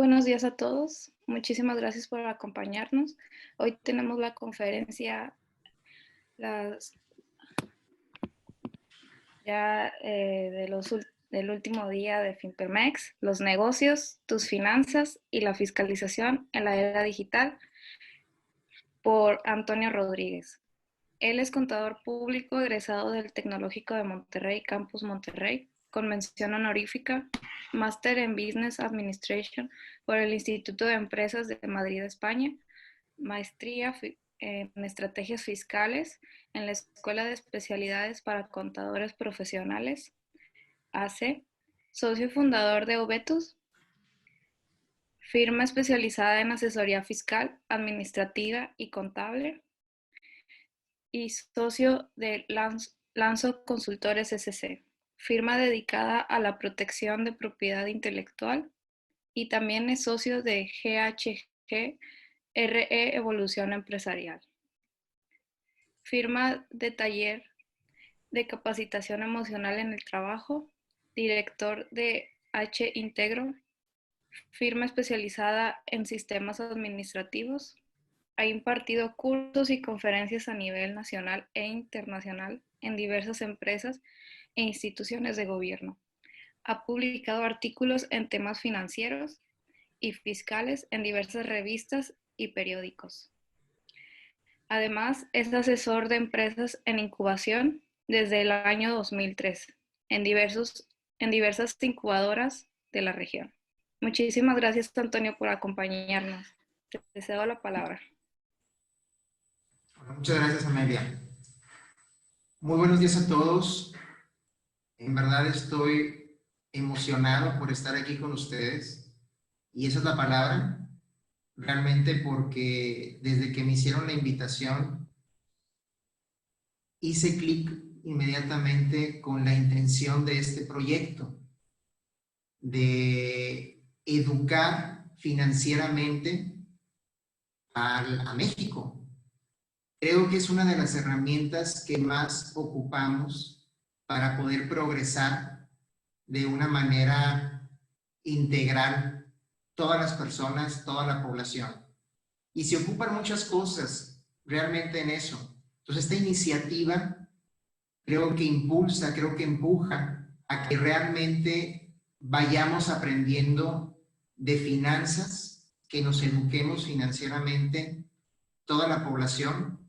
Buenos días a todos. Muchísimas gracias por acompañarnos. Hoy tenemos la conferencia las, ya del último día de Finpermex, los negocios, tus finanzas y la fiscalización en la era digital, por Antonio Rodríguez. Él es contador público egresado del Tecnológico de Monterrey, Campus Monterrey, con mención honorífica, máster en Business Administration por el Instituto de Empresas de Madrid, España, maestría en Estrategias Fiscales en la Escuela de Especialidades para Contadores Profesionales, AC, socio fundador de Obetus, firma especializada en asesoría fiscal, administrativa y contable, y socio de Lanzo Consultores SC, firma dedicada a la protección de propiedad intelectual, y también es socio de GHG RE Evolución Empresarial. Firma de taller de capacitación emocional en el trabajo, director de H Integro, firma especializada en sistemas administrativos. Ha impartido cursos y conferencias a nivel nacional e internacional en diversas empresas e instituciones de gobierno. Ha publicado artículos en temas financieros y fiscales en diversas revistas y periódicos. Además, es asesor de empresas en incubación desde el año 2003 en diversas incubadoras de la región. Muchísimas gracias, Antonio, por acompañarnos. Te cedo la palabra. Muchas gracias, Amelia. Muy buenos días a todos. En verdad estoy emocionado por estar aquí con ustedes. Y esa es la palabra, realmente, porque desde que me hicieron la invitación, hice clic inmediatamente con la intención de este proyecto, de educar financieramente a México. Creo que es una de las herramientas que más ocupamos para poder progresar de una manera integral todas las personas, toda la población. Y se ocupan muchas cosas realmente en eso. Entonces, esta iniciativa creo que impulsa, creo que empuja a que realmente vayamos aprendiendo de finanzas, que nos eduquemos financieramente toda la población.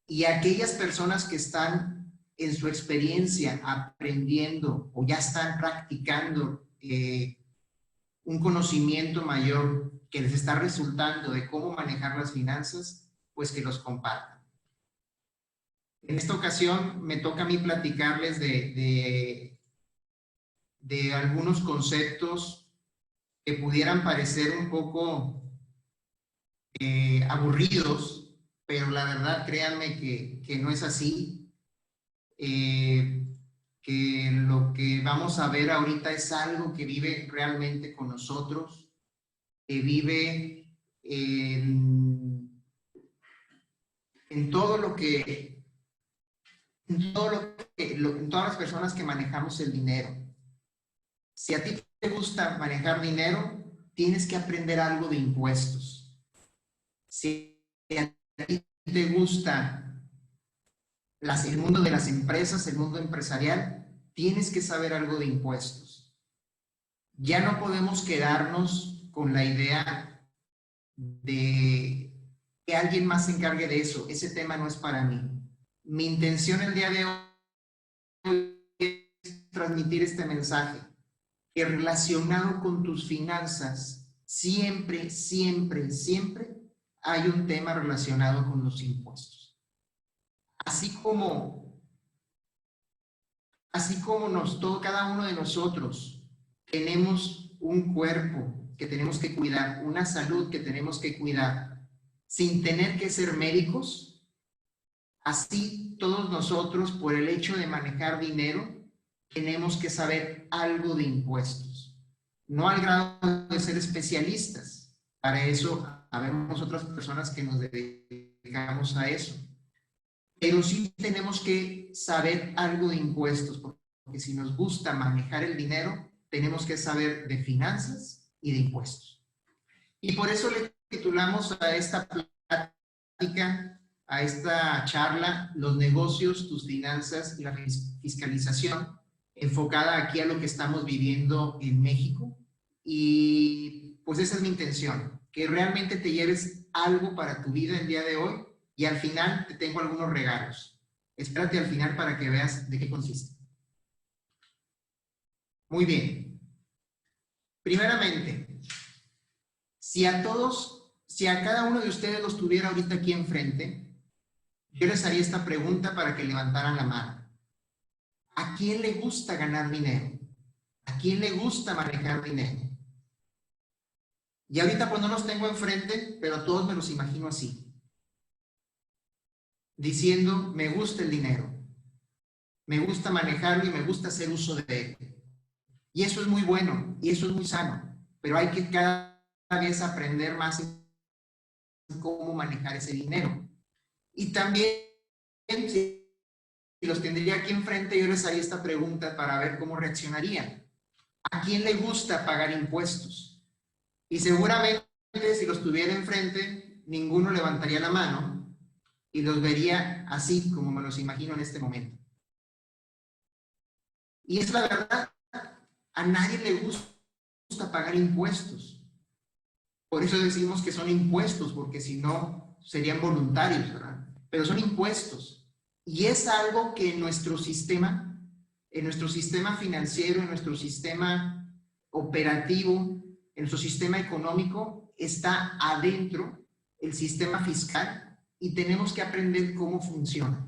Y aquellas personas que están en su experiencia aprendiendo o ya están practicando un conocimiento mayor que les está resultando de cómo manejar las finanzas, pues que los compartan. En esta ocasión me toca a mí platicarles de algunos conceptos que pudieran parecer un poco aburridos, pero la verdad, créanme que no es así. Que lo que vamos a ver ahorita es algo que vive realmente con nosotros, que vive en todo lo que, en todas las personas que manejamos el dinero. Si a ti te gusta manejar dinero, tienes que aprender algo de impuestos. Si a ti te gusta el mundo de las empresas, el mundo empresarial, tienes que saber algo de impuestos. Ya no podemos quedarnos con la idea de que alguien más se encargue de eso. Ese tema no es para mí. Mi intención el día de hoy es transmitir este mensaje, que relacionado con tus finanzas, siempre, siempre, siempre hay un tema relacionado con los impuestos. Así como cada uno de nosotros tenemos un cuerpo que tenemos que cuidar, una salud que tenemos que cuidar, sin tener que ser médicos, así todos nosotros, por el hecho de manejar dinero, tenemos que saber algo de impuestos. No al grado de ser especialistas. Para eso habemos otras personas que nos dedicamos a eso. Pero sí tenemos que saber algo de impuestos, porque si nos gusta manejar el dinero, tenemos que saber de finanzas y de impuestos. Y por eso le titulamos a esta plática, a esta charla, los negocios, tus finanzas y la fiscalización, enfocada aquí a lo que estamos viviendo en México. Y pues esa es mi intención, que realmente te lleves algo para tu vida el día de hoy, y al final te tengo algunos regalos. Espérate al final para que veas de qué consiste. Muy bien. Primeramente, si a cada uno de ustedes los tuviera ahorita aquí enfrente, yo les haría esta pregunta para que levantaran la mano. ¿A quién le gusta ganar dinero? ¿A quién le gusta manejar dinero? Y ahorita pues no los tengo enfrente, pero todos me los imagino así. Diciendo, me gusta el dinero. Me gusta manejarlo y me gusta hacer uso de él. Y eso es muy bueno y eso es muy sano. Pero hay que cada vez aprender más en cómo manejar ese dinero. Y también, si los tendría aquí enfrente, yo les haría esta pregunta para ver cómo reaccionarían. ¿A quién le gusta pagar impuestos? Y seguramente, si los tuviera enfrente, ninguno levantaría la mano y los vería así como me los imagino en este momento. Y es la verdad, a nadie le gusta pagar impuestos. Por eso decimos que son impuestos, porque si no, serían voluntarios, ¿verdad? Pero son impuestos. Y es algo que en nuestro sistema financiero, en nuestro sistema operativo, en nuestro sistema económico, está adentro el sistema fiscal y tenemos que aprender cómo funciona.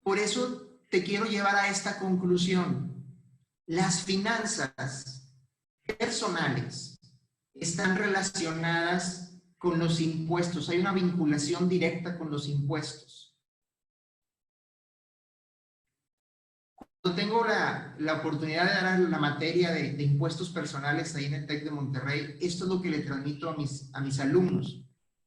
Por eso te quiero llevar a esta conclusión. Las finanzas personales están relacionadas con los impuestos. Hay una vinculación directa con los impuestos. Cuando tengo la oportunidad de dar la materia de impuestos personales ahí en el TEC de Monterrey, esto es lo que le transmito a mis alumnos.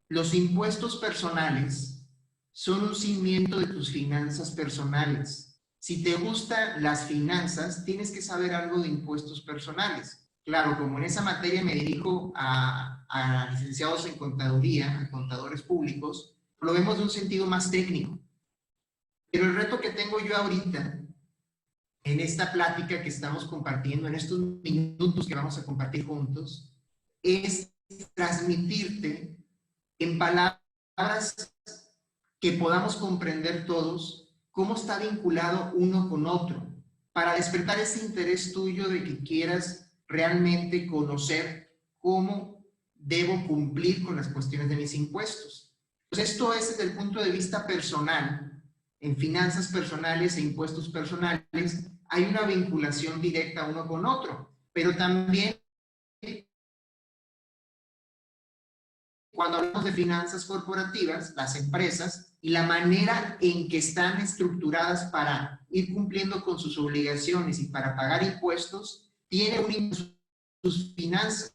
Los impuestos personales son un cimiento de tus finanzas personales. Si te gustan las finanzas, tienes que saber algo de impuestos personales. Claro, como en esa materia me dirijo a licenciados en contaduría, a contadores públicos, lo vemos de un sentido más técnico. Pero el reto que tengo yo ahorita, en esta plática que estamos compartiendo, en estos minutos que vamos a compartir juntos, es transmitirte en palabras que podamos comprender todos cómo está vinculado uno con otro, para despertar ese interés tuyo de que quieras realmente conocer cómo debo cumplir con las cuestiones de mis impuestos. Pues esto es desde el punto de vista personal. En finanzas personales e impuestos personales hay una vinculación directa uno con otro, pero también cuando hablamos de finanzas corporativas, las empresas y la manera en que están estructuradas para ir cumpliendo con sus obligaciones y para pagar impuestos, tiene sus finanzas.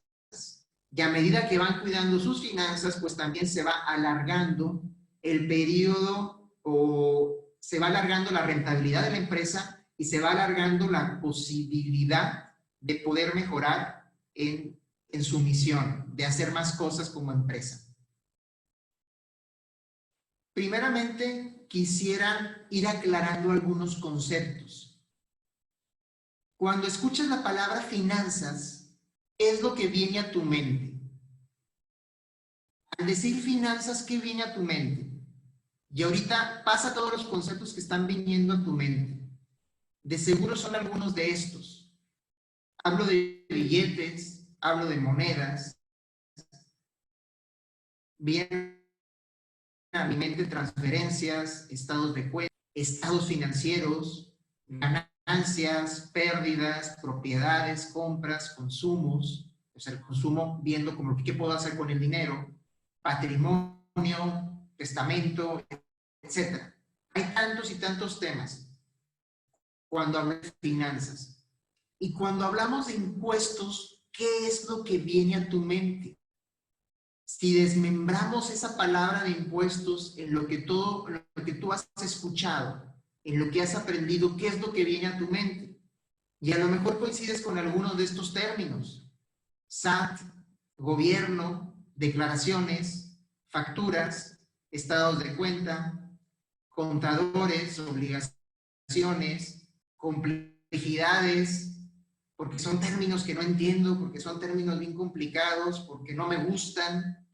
Y a medida que van cuidando sus finanzas, pues también se va alargando el periodo o se va alargando la rentabilidad de la empresa y se va alargando la posibilidad de poder mejorar en su misión, de hacer más cosas como empresa. Primeramente, quisiera ir aclarando algunos conceptos. Cuando escuchas la palabra finanzas, ¿qué es lo que viene a tu mente? Al decir finanzas, ¿qué viene a tu mente? Y ahorita pasa todos los conceptos que están viniendo a tu mente. De seguro son algunos de estos. Hablo de billetes, hablo de monedas. Vienen a mi mente transferencias, estados de cuenta, estados financieros, ganancias, pérdidas, propiedades, compras, consumos, o sea, el consumo viendo como qué puedo hacer con el dinero, patrimonio, testamento, etc. Hay tantos y tantos temas cuando hablamos de finanzas. Y cuando hablamos de impuestos, ¿qué es lo que viene a tu mente? Si desmembramos esa palabra de impuestos en lo que tú has escuchado, en lo que has aprendido, ¿qué es lo que viene a tu mente? Y a lo mejor coincides con algunos de estos términos. SAT, gobierno, declaraciones, facturas, estados de cuenta, contadores, obligaciones, complejidades, porque son términos que no entiendo, porque son términos bien complicados, porque no me gustan.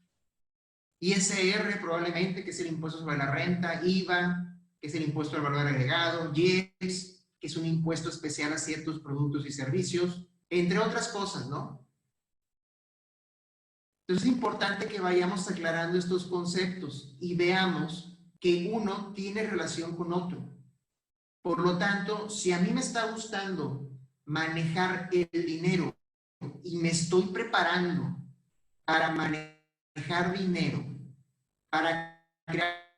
ISR probablemente, que es el impuesto sobre la renta, IVA, que es el impuesto al valor agregado, IEPS, que es un impuesto especial a ciertos productos y servicios, entre otras cosas, ¿no? Entonces es importante que vayamos aclarando estos conceptos y veamos que uno tiene relación con otro. Por lo tanto, si a mí me está gustando manejar el dinero y me estoy preparando para manejar dinero, para crear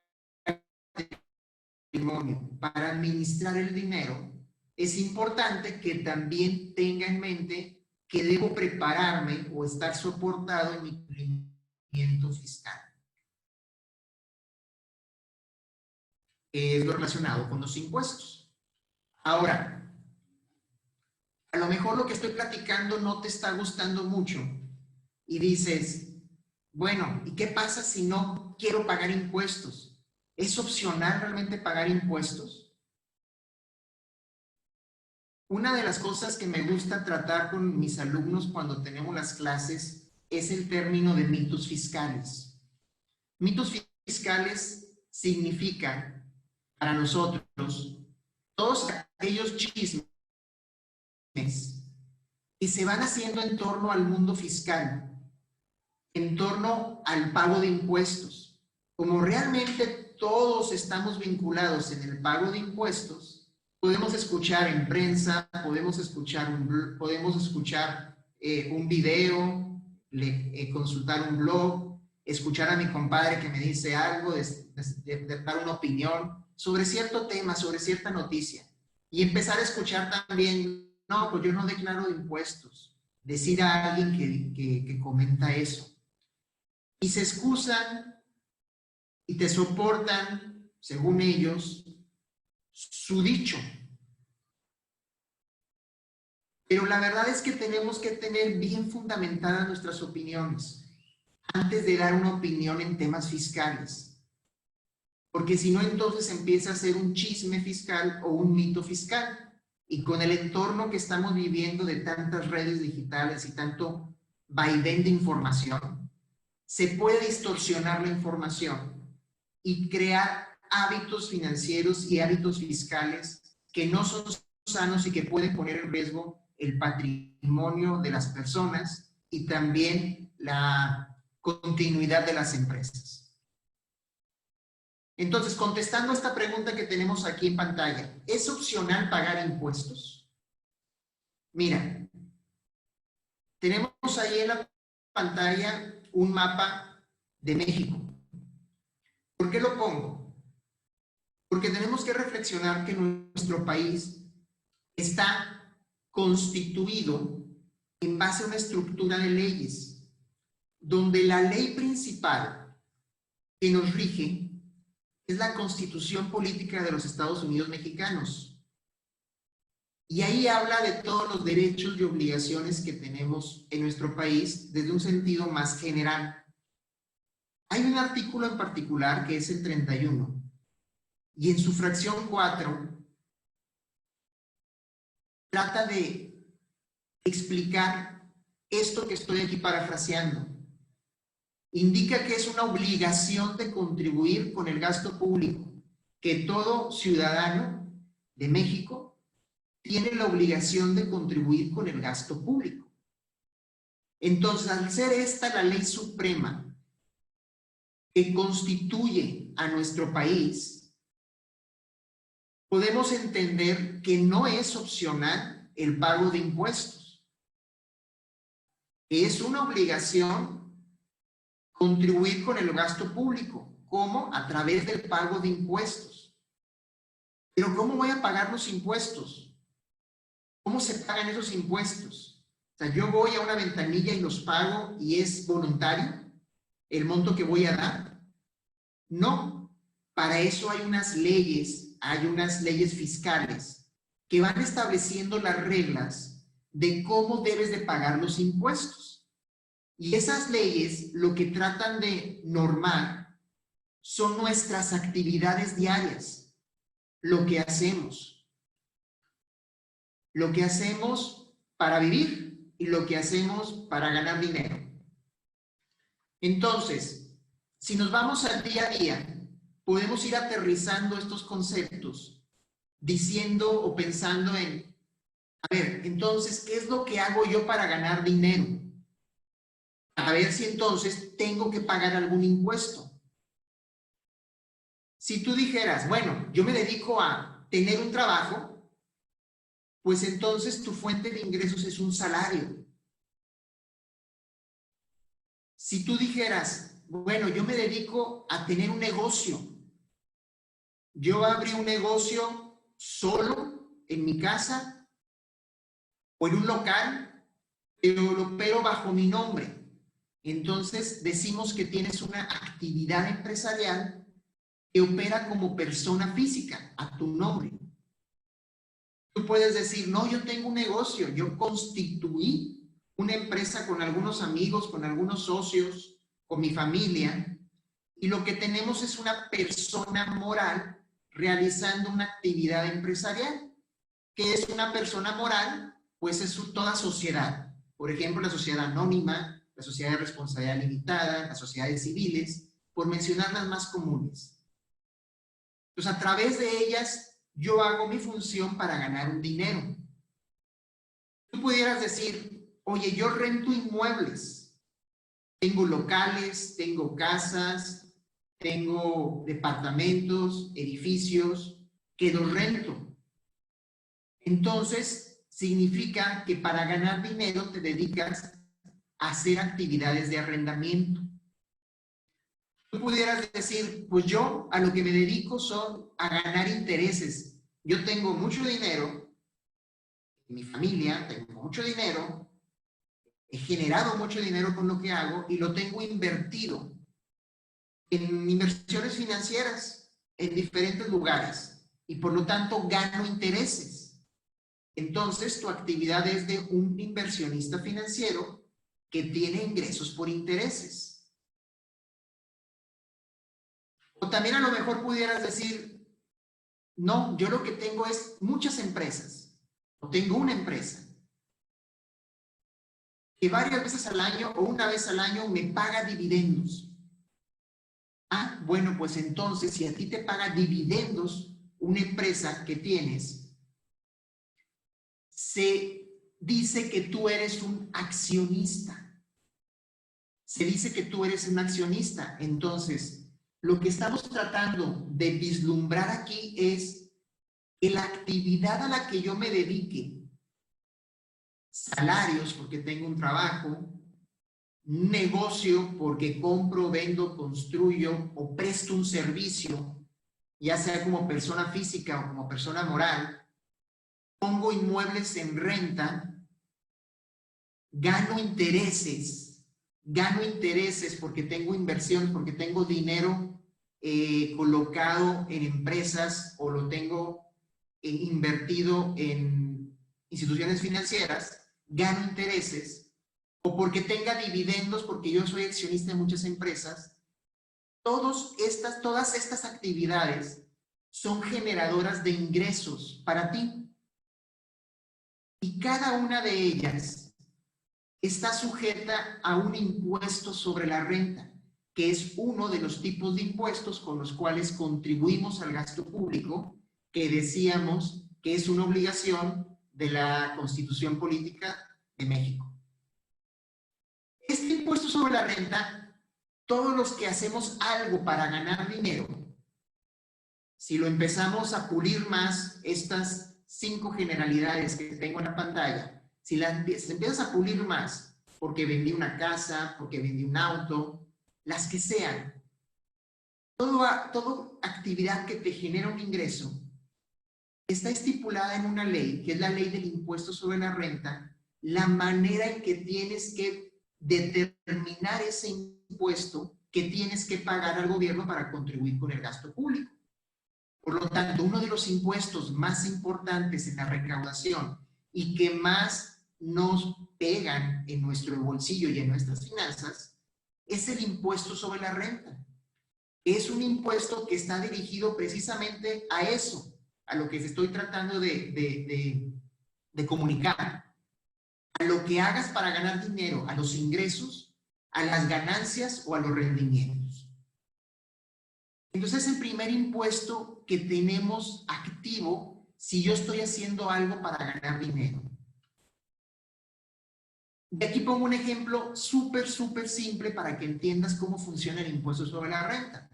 patrimonio, para administrar el dinero, es importante que también tenga en mente que debo prepararme o estar soportado en mi cumplimiento fiscal. Es lo relacionado con los impuestos. Ahora, a lo mejor lo que estoy platicando no te está gustando mucho y dices, bueno, ¿y qué pasa si no quiero pagar impuestos? ¿Es opcional realmente pagar impuestos? Una de las cosas que me gusta tratar con mis alumnos cuando tenemos las clases es el término de mitos fiscales. Mitos fiscales significa para nosotros todos aquellos chismes que se van haciendo en torno al mundo fiscal, en torno al pago de impuestos. Como realmente todos estamos vinculados en el pago de impuestos, podemos escuchar en prensa, podemos escuchar un video, consultar un blog, escuchar a mi compadre que me dice algo, de dar una opinión sobre cierto tema, sobre cierta noticia, y empezar a escuchar también, no, pues yo no declaro impuestos, decir a alguien que comenta eso. Y se excusan y te soportan, según ellos, su dicho. Pero la verdad es que tenemos que tener bien fundamentadas nuestras opiniones antes de dar una opinión en temas fiscales. Porque si no, entonces empieza a ser un chisme fiscal o un mito fiscal. Y con el entorno que estamos viviendo de tantas redes digitales y tanto vaivén de información, se puede distorsionar la información y crear hábitos financieros y hábitos fiscales que no son sanos y que pueden poner en riesgo el patrimonio de las personas y también la continuidad de las empresas. Entonces, contestando a esta pregunta que tenemos aquí en pantalla, ¿es opcional pagar impuestos? Mira, tenemos ahí en la pantalla un mapa de México. ¿Por qué lo pongo? Porque tenemos que reflexionar que nuestro país está constituido en base a una estructura de leyes, donde la ley principal que nos rige es la Constitución Política de los Estados Unidos Mexicanos. Y ahí habla de todos los derechos y obligaciones que tenemos en nuestro país desde un sentido más general. Hay un artículo en particular que es el 31, y en su fracción 4 trata de explicar esto que estoy aquí parafraseando. Indica que es una obligación de contribuir con el gasto público, que todo ciudadano de México tiene la obligación de contribuir con el gasto público. Entonces, al ser esta la ley suprema que constituye a nuestro país, podemos entender que no es opcional el pago de impuestos. Es una obligación contribuir con el gasto público. ¿Cómo? A través del pago de impuestos. Pero ¿cómo voy a pagar los impuestos? ¿Cómo se pagan esos impuestos? O sea, yo voy a una ventanilla y los pago y es voluntario el monto que voy a dar. No, para eso hay unas leyes fiscales que van estableciendo las reglas de cómo debes de pagar los impuestos. Y esas leyes lo que tratan de normar son nuestras actividades diarias, lo que hacemos para vivir y lo que hacemos para ganar dinero. Entonces, si nos vamos al día a día, podemos ir aterrizando estos conceptos, diciendo o pensando en, a ver, entonces, ¿qué es lo que hago yo para ganar dinero? A ver si entonces tengo que pagar algún impuesto. Si tú dijeras, bueno, yo me dedico a tener un trabajo, pues entonces tu fuente de ingresos es un salario. Si tú dijeras, bueno, yo me dedico a tener un negocio, yo abrí un negocio solo en mi casa o en un local, pero lo opero bajo mi nombre. Entonces decimos que tienes una actividad empresarial que opera como persona física a tu nombre. Tú puedes decir, no, yo tengo un negocio, yo constituí una empresa con algunos amigos, con algunos socios, con mi familia, y lo que tenemos es una persona moral realizando una actividad empresarial. ¿Qué es una persona moral? Pues es toda sociedad. Por ejemplo, la sociedad anónima, la sociedad de responsabilidad limitada, las sociedades civiles, por mencionar las más comunes. Entonces, a través de ellas, yo hago mi función para ganar un dinero. Tú pudieras decir, oye, yo rento inmuebles. Tengo locales, tengo casas, tengo departamentos, edificios, que los rento. Entonces, significa que para ganar dinero te dedicas a hacer actividades de arrendamiento. Tú pudieras decir, pues yo a lo que me dedico son a ganar intereses. Yo tengo mucho dinero, mi familia, tengo mucho dinero, he generado mucho dinero con lo que hago y lo tengo invertido en inversiones financieras en diferentes lugares y por lo tanto gano intereses. Entonces tu actividad es de un inversionista financiero que tiene ingresos por intereses. O también a lo mejor pudieras decir, no, yo lo que tengo es muchas empresas, o tengo una empresa, que varias veces al año o una vez al año me paga dividendos. Ah, bueno, pues entonces si a ti te paga dividendos una empresa que tienes, se dice que tú eres un accionista. Se dice que tú eres un accionista. Entonces, lo que estamos tratando de vislumbrar aquí es que la actividad a la que yo me dedique, salarios porque tengo un trabajo, un negocio porque compro, vendo, construyo o presto un servicio, ya sea como persona física o como persona moral, pongo inmuebles en renta, gano intereses porque tengo inversión, porque tengo dinero colocado en empresas o lo tengo invertido en instituciones financieras, gano intereses, o porque tenga dividendos, porque yo soy accionista de muchas empresas. Todas estas actividades son generadoras de ingresos para ti. Y cada una de ellas está sujeta a un impuesto sobre la renta, que es uno de los tipos de impuestos con los cuales contribuimos al gasto público, que decíamos que es una obligación de la Constitución Política de México. Este impuesto sobre la renta, todos los que hacemos algo para ganar dinero, si lo empezamos a pulir más, estas 5 generalidades que tengo en la pantalla, si empiezas a pulir más, porque vendí una casa, porque vendí un auto, las que sean, toda actividad que te genera un ingreso está estipulada en una ley, que es la ley del impuesto sobre la renta, la manera en que tienes que determinar ese impuesto que tienes que pagar al gobierno para contribuir con el gasto público. Por lo tanto, uno de los impuestos más importantes en la recaudación y que más nos pegan en nuestro bolsillo y en nuestras finanzas es el impuesto sobre la renta. Es un impuesto que está dirigido precisamente a eso, a lo que estoy tratando de comunicar. A lo que hagas para ganar dinero, a los ingresos, a las ganancias o a los rendimientos. Entonces, es el primer impuesto que tenemos activo si yo estoy haciendo algo para ganar dinero. De aquí pongo un ejemplo súper simple para que entiendas cómo funciona el impuesto sobre la renta.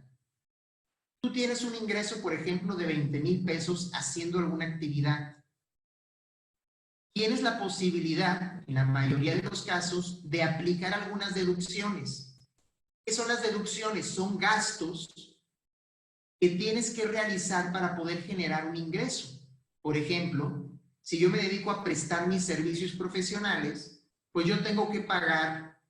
Tú tienes un ingreso, por ejemplo, de 20,000 pesos haciendo alguna actividad. Tienes la posibilidad, en la mayoría de los casos, de aplicar algunas deducciones. ¿Qué son las deducciones? Son gastos que tienes que realizar para poder generar un ingreso. Por ejemplo, si yo me dedico a prestar mis servicios profesionales, pues yo tengo que pagar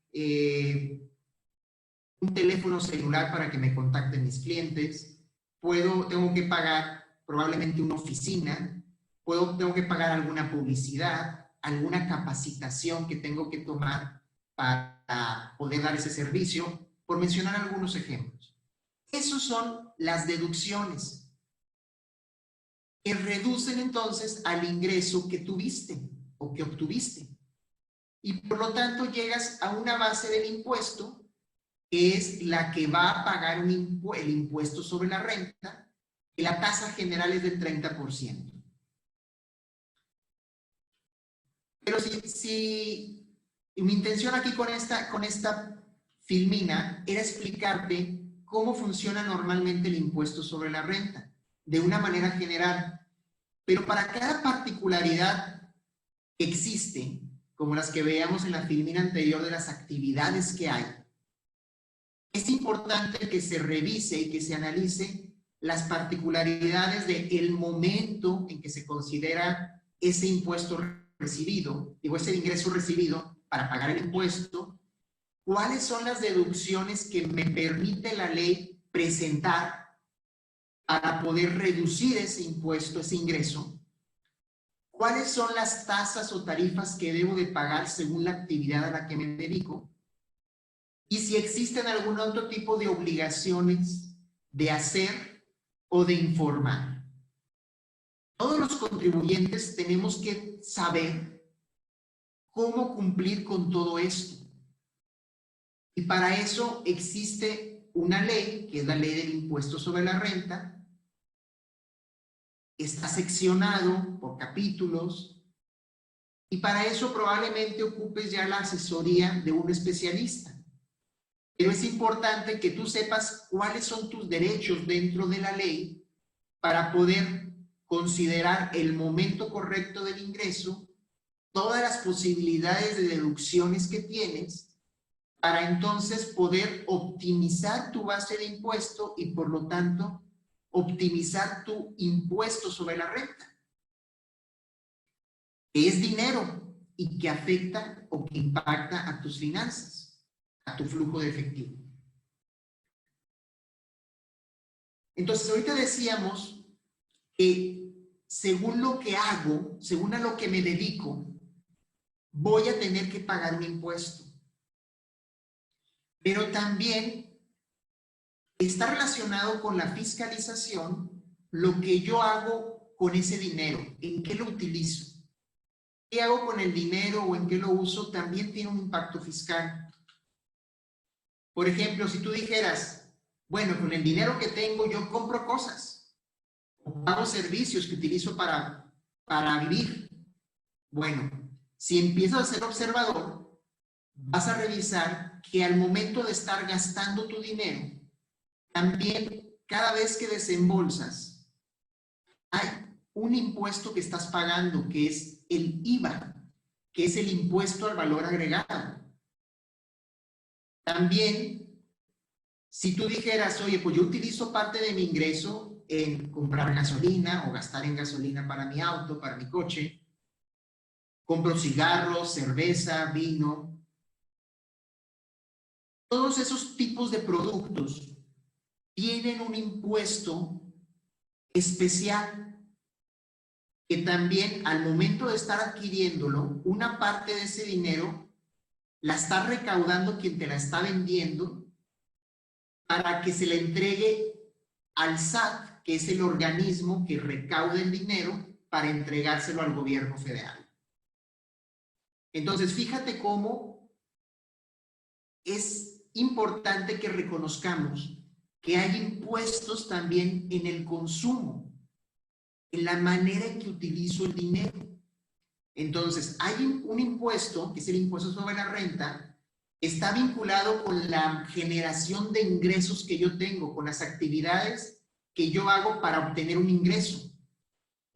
un teléfono celular para que me contacten mis clientes, tengo que pagar probablemente una oficina, tengo que pagar alguna publicidad, alguna capacitación que tengo que tomar para poder dar ese servicio, por mencionar algunos ejemplos. Esos son las deducciones que reducen entonces al ingreso que tuviste o que obtuviste. Y por lo tanto llegas a una base del impuesto que es la que va a pagar el impuesto sobre la renta, y la tasa general es del 30%. Pero si mi intención aquí con esta filmina era explicarte cómo funciona normalmente el impuesto sobre la renta, de una manera general. Pero para cada particularidad que existe, como las que veíamos en la filmina anterior de las actividades que hay, es importante que se revise y que se analice las particularidades del momento en que se considera ese impuesto recibido, ese ingreso recibido para pagar el impuesto, cuáles son las deducciones que me permite la ley presentar para poder reducir ese impuesto, ese ingreso, cuáles son las tasas o tarifas que debo de pagar según la actividad a la que me dedico, y si existen algún otro tipo de obligaciones de hacer o de informar. Todos los contribuyentes tenemos que saber cómo cumplir con todo esto. Y para eso existe una ley, que es la ley del impuesto sobre la renta. Está seccionado por capítulos. Y para eso probablemente ocupes ya la asesoría de un especialista. Pero es importante que tú sepas cuáles son tus derechos dentro de la ley para poder considerar el momento correcto del ingreso, todas las posibilidades de deducciones que tienes, para entonces poder optimizar tu base de impuesto y por lo tanto optimizar tu impuesto sobre la renta, que es dinero y que afecta o que impacta a tus finanzas, a tu flujo de efectivo. Entonces, ahorita decíamos que según lo que hago, según a lo que me dedico, voy a tener que pagar un impuesto. Pero también está relacionado con la fiscalización lo que yo hago con ese dinero, en qué lo utilizo. ¿Qué hago con el dinero o en qué lo uso? También tiene un impacto fiscal. Por ejemplo, si tú dijeras, bueno, con el dinero que tengo yo compro cosas, o pago servicios que utilizo para vivir. Bueno, si empiezas a ser observador, vas a revisar que al momento de estar gastando tu dinero, también cada vez que desembolsas, hay un impuesto que estás pagando, que es el IVA, que es el impuesto al valor agregado. También, si tú dijeras, oye, pues yo utilizo parte de mi ingreso en comprar gasolina o gastar en gasolina para mi auto, para mi coche, compro cigarros, cerveza, vino, todos esos tipos de productos tienen un impuesto especial que también al momento de estar adquiriéndolo, una parte de ese dinero la está recaudando quien te la está vendiendo para que se le entregue al SAT, que es el organismo que recauda el dinero para entregárselo al gobierno federal. Entonces, fíjate cómo es importante que reconozcamos que hay impuestos también en el consumo, en la manera en que utilizo el dinero. Entonces, hay un impuesto, que es el impuesto sobre la renta, está vinculado con la generación de ingresos que yo tengo, con las actividades que yo hago para obtener un ingreso.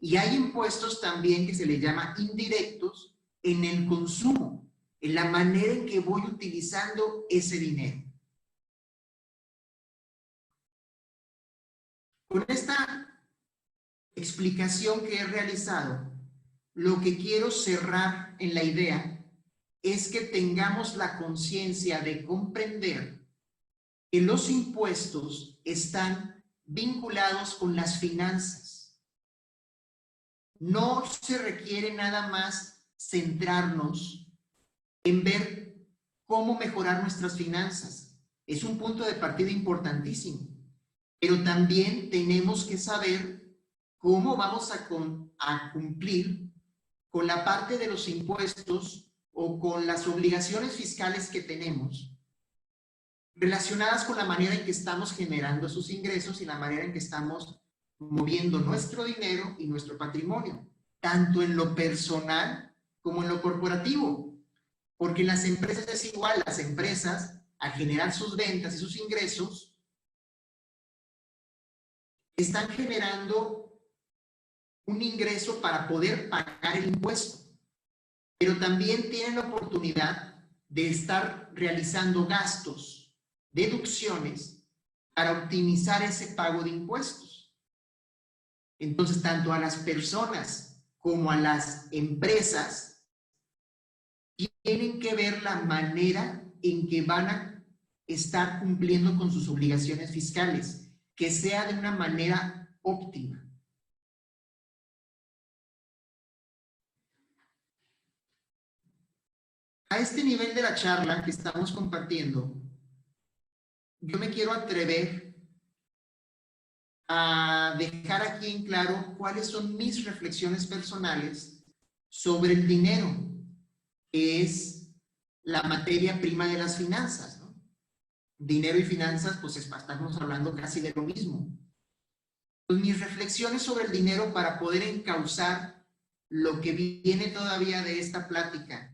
Y hay impuestos también que se les llama indirectos en el consumo, en la manera en que voy utilizando ese dinero. Con esta explicación que he realizado, lo que quiero cerrar en la idea es que tengamos la conciencia de comprender que los impuestos están vinculados con las finanzas. No se requiere nada más centrarnos en ver cómo mejorar nuestras finanzas. Es un punto de partida importantísimo, pero también tenemos que saber cómo vamos a cumplir con la parte de los impuestos o con las obligaciones fiscales que tenemos relacionadas con la manera en que estamos generando esos ingresos y la manera en que estamos moviendo nuestro dinero y nuestro patrimonio, tanto en lo personal como en lo corporativo. Porque en las empresas es igual, las empresas, al generar sus ventas y sus ingresos, están generando un ingreso para poder pagar el impuesto, pero también tienen la oportunidad de estar realizando gastos, deducciones, para optimizar ese pago de impuestos. Entonces, tanto a las personas como a las empresas tienen que ver la manera en que van a estar cumpliendo con sus obligaciones fiscales, que sea de una manera óptima. A este nivel de la charla que estamos compartiendo, yo me quiero atrever a dejar aquí en claro cuáles son mis reflexiones personales sobre el dinero, que es la materia prima de las finanzas, ¿no? Dinero y finanzas, pues estamos hablando casi de lo mismo. Pues mis reflexiones sobre el dinero para poder encauzar lo que viene todavía de esta plática,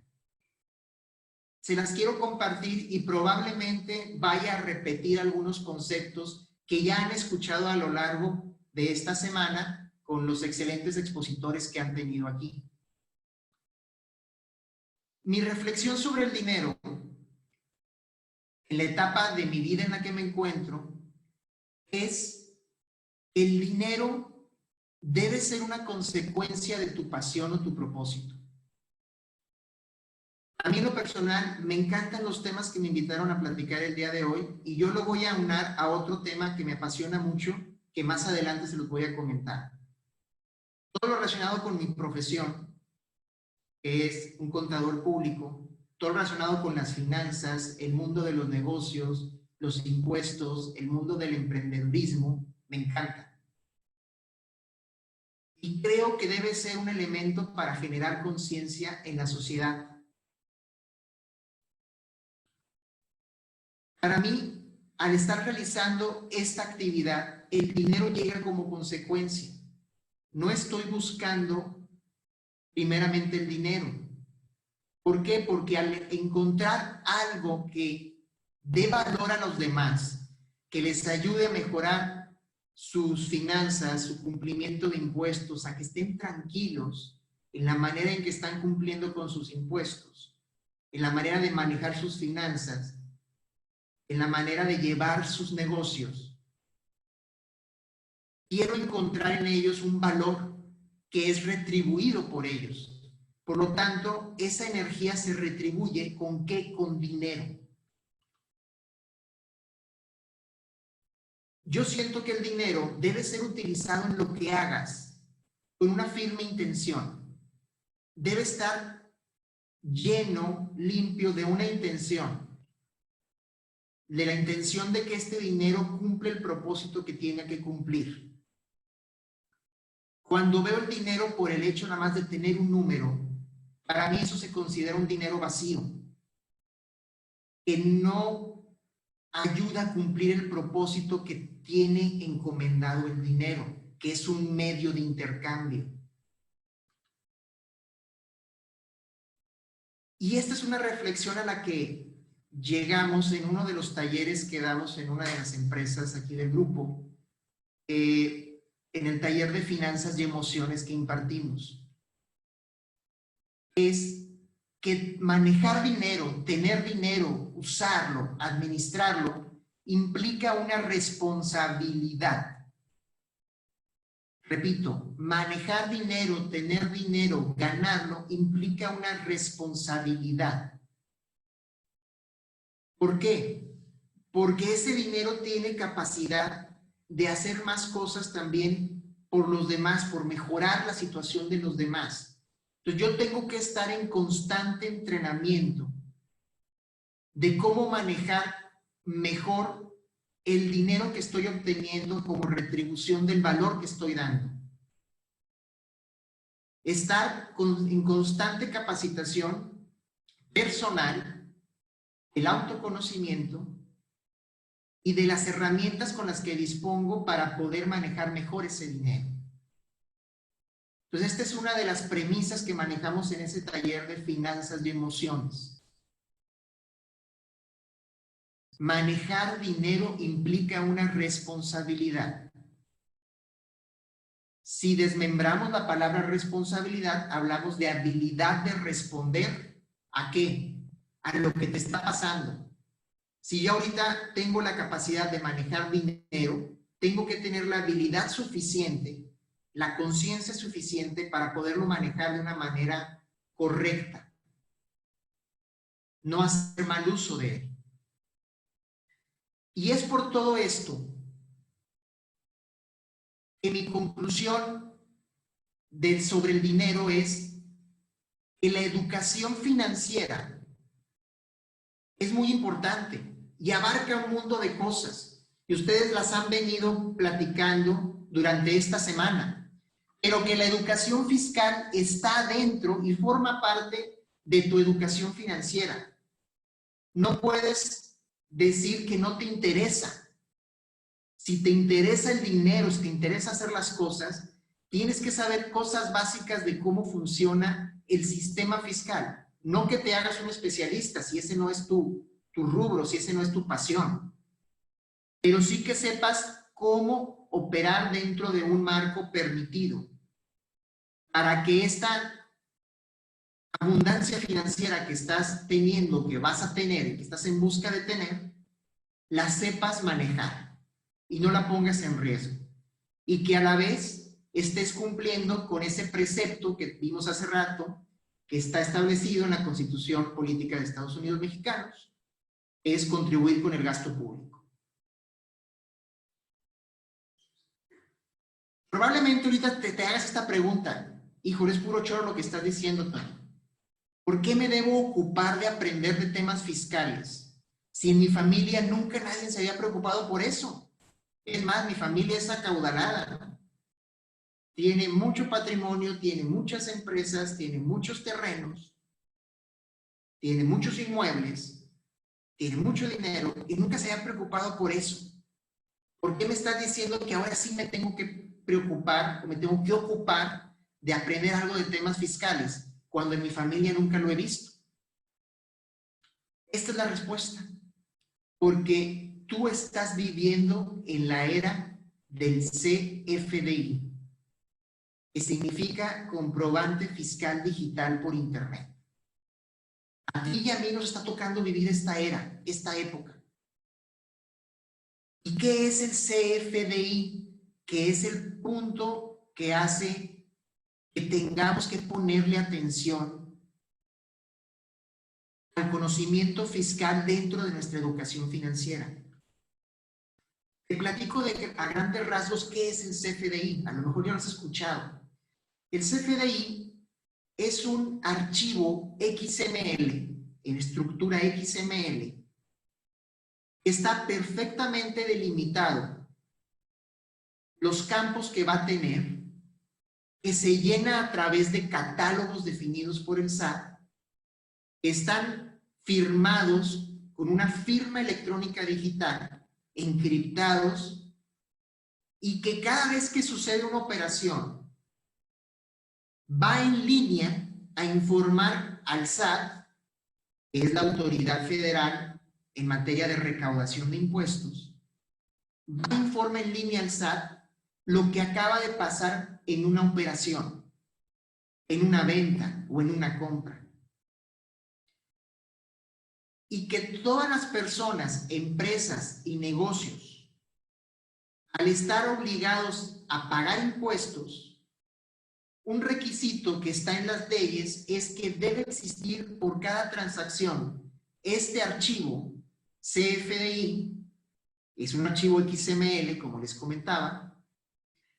se las quiero compartir y probablemente vaya a repetir algunos conceptos que ya han escuchado a lo largo de esta semana con los excelentes expositores que han tenido aquí. Mi reflexión sobre el dinero, en la etapa de mi vida en la que me encuentro, es que el dinero debe ser una consecuencia de tu pasión o tu propósito. A mí en lo personal me encantan los temas que me invitaron a platicar el día de hoy y yo lo voy a unar a otro tema que me apasiona mucho, que más adelante se los voy a comentar. Todo lo relacionado con mi profesión, que es un contador público, todo lo relacionado con las finanzas, el mundo de los negocios, los impuestos, el mundo del emprendedurismo, me encanta. Y creo que debe ser un elemento para generar conciencia en la sociedad. Para mí, al estar realizando esta actividad, el dinero llega como consecuencia. No estoy buscando primeramente el dinero. ¿Por qué? Porque al encontrar algo que dé valor a los demás, que les ayude a mejorar sus finanzas, su cumplimiento de impuestos, a que estén tranquilos en la manera en que están cumpliendo con sus impuestos, en la manera de manejar sus finanzas, en la manera de llevar sus negocios, quiero encontrar en ellos un valor que es retribuido por ellos. Por lo tanto, esa energía se retribuye ¿con qué? Con dinero. Yo siento que el dinero debe ser utilizado en lo que hagas, con una firme intención. Debe estar lleno, limpio de una intención. De la intención de que este dinero cumple el propósito que tiene que cumplir. Cuando veo el dinero por el hecho nada más de tener un número, para mí eso se considera un dinero vacío, que no ayuda a cumplir el propósito que tiene encomendado el dinero, que es un medio de intercambio. Y esta es una reflexión a la que llegamos en uno de los talleres que damos en una de las empresas aquí del grupo, en el taller de finanzas y emociones que impartimos. Es que manejar dinero, tener dinero, usarlo, administrarlo, implica una responsabilidad. Repito, manejar dinero, tener dinero, ganarlo, implica una responsabilidad. ¿Por qué? Porque ese dinero tiene capacidad de hacer más cosas también por los demás, por mejorar la situación de los demás. Entonces yo tengo que estar en constante entrenamiento de cómo manejar mejor el dinero que estoy obteniendo como retribución del valor que estoy dando. Estar en constante capacitación personal, el autoconocimiento y de las herramientas con las que dispongo para poder manejar mejor ese dinero. Entonces, esta es una de las premisas que manejamos en ese taller de finanzas y emociones. Manejar dinero implica una responsabilidad. Si desmembramos la palabra responsabilidad, hablamos de habilidad de responder ¿a qué? A lo que te está pasando. Si yo ahorita tengo la capacidad de manejar dinero, tengo que tener la habilidad suficiente, la conciencia suficiente para poderlo manejar de una manera correcta. No hacer mal uso de él. Y es por todo esto que mi conclusión sobre el dinero es que la educación financiera es muy importante y abarca un mundo de cosas y ustedes las han venido platicando durante esta semana, pero que la educación fiscal está dentro y forma parte de tu educación financiera. No puedes decir que no te interesa. Si te interesa el dinero, si te interesa hacer las cosas, tienes que saber cosas básicas de cómo funciona el sistema fiscal. No que te hagas un especialista si ese no es tu rubro, si ese no es tu pasión. Pero sí que sepas cómo operar dentro de un marco permitido para que esta abundancia financiera que estás teniendo, que vas a tener y que estás en busca de tener, la sepas manejar y no la pongas en riesgo. Y que a la vez estés cumpliendo con ese precepto que vimos hace rato, que está establecido en la Constitución Política de Estados Unidos Mexicanos, es contribuir con el gasto público. Probablemente ahorita te hagas esta pregunta, híjole, es puro choro lo que estás diciendo, Tony. ¿Por qué me debo ocupar de aprender de temas fiscales? Si en mi familia nunca nadie se había preocupado por eso. Es más, mi familia es acaudalada, ¿no? Tiene mucho patrimonio, tiene muchas empresas, tiene muchos terrenos, tiene muchos inmuebles, tiene mucho dinero y nunca se había preocupado por eso. ¿Por qué me estás diciendo que ahora sí me tengo que preocupar o me tengo que ocupar de aprender algo de temas fiscales cuando en mi familia nunca lo he visto? Esta es la respuesta. Porque tú estás viviendo en la era del CFDI, que significa comprobante fiscal digital por internet. A ti y a mí nos está tocando vivir esta era, esta época. ¿Y qué es el CFDI? Que es el punto que hace que tengamos que ponerle atención al conocimiento fiscal dentro de nuestra educación financiera. Te platico a grandes rasgos qué es el CFDI. A lo mejor ya lo has escuchado. El CFDI es un archivo XML, en estructura XML, que está perfectamente delimitado los campos que va a tener, que se llena a través de catálogos definidos por el SAT, que están firmados con una firma electrónica digital, encriptados, y que cada vez que sucede una operación, va en línea a informar al SAT, que es la autoridad federal en materia de recaudación de impuestos, va a informar en línea al SAT lo que acaba de pasar en una operación, en una venta o en una compra. Y que todas las personas, empresas y negocios, al estar obligados a pagar impuestos, un requisito que está en las leyes es que debe existir por cada transacción este archivo CFDI, es un archivo XML, como les comentaba,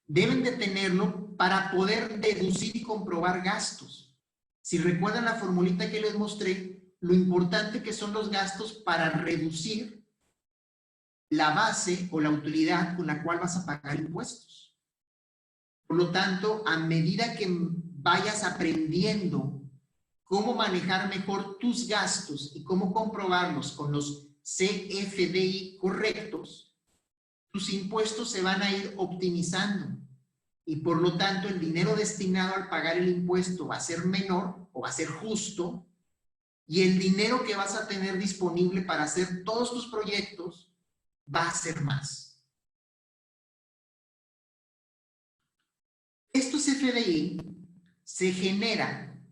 deben de tenerlo para poder deducir y comprobar gastos. Si recuerdan la formulita que les mostré, lo importante que son los gastos para reducir la base o la utilidad con la cual vas a pagar impuestos. Por lo tanto, a medida que vayas aprendiendo cómo manejar mejor tus gastos y cómo comprobarlos con los CFDI correctos, tus impuestos se van a ir optimizando y por lo tanto el dinero destinado al pagar el impuesto va a ser menor o va a ser justo y el dinero que vas a tener disponible para hacer todos tus proyectos va a ser más. Estos CFDI se generan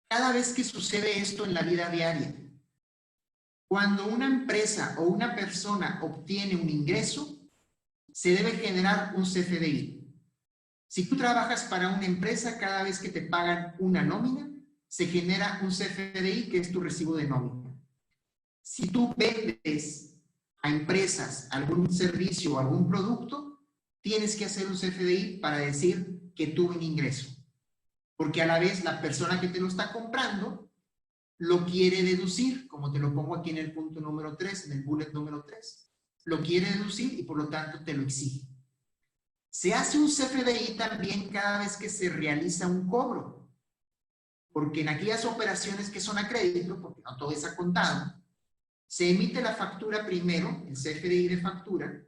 cada vez que sucede esto en la vida diaria. Cuando una empresa o una persona obtiene un ingreso, se debe generar un CFDI. Si tú trabajas para una empresa, cada vez que te pagan una nómina, se genera un CFDI que es tu recibo de nómina. Si tú vendes a empresas algún servicio o algún producto, tienes que hacer un CFDI para decir que tuve un ingreso. Porque a la vez la persona que te lo está comprando lo quiere deducir, como te lo pongo aquí en el punto número 3, en el bullet número 3. Lo quiere deducir y por lo tanto te lo exige. Se hace un CFDI también cada vez que se realiza un cobro, porque en aquellas operaciones que son a crédito, porque no todo es a contado, se emite la factura primero, el CFDI de factura,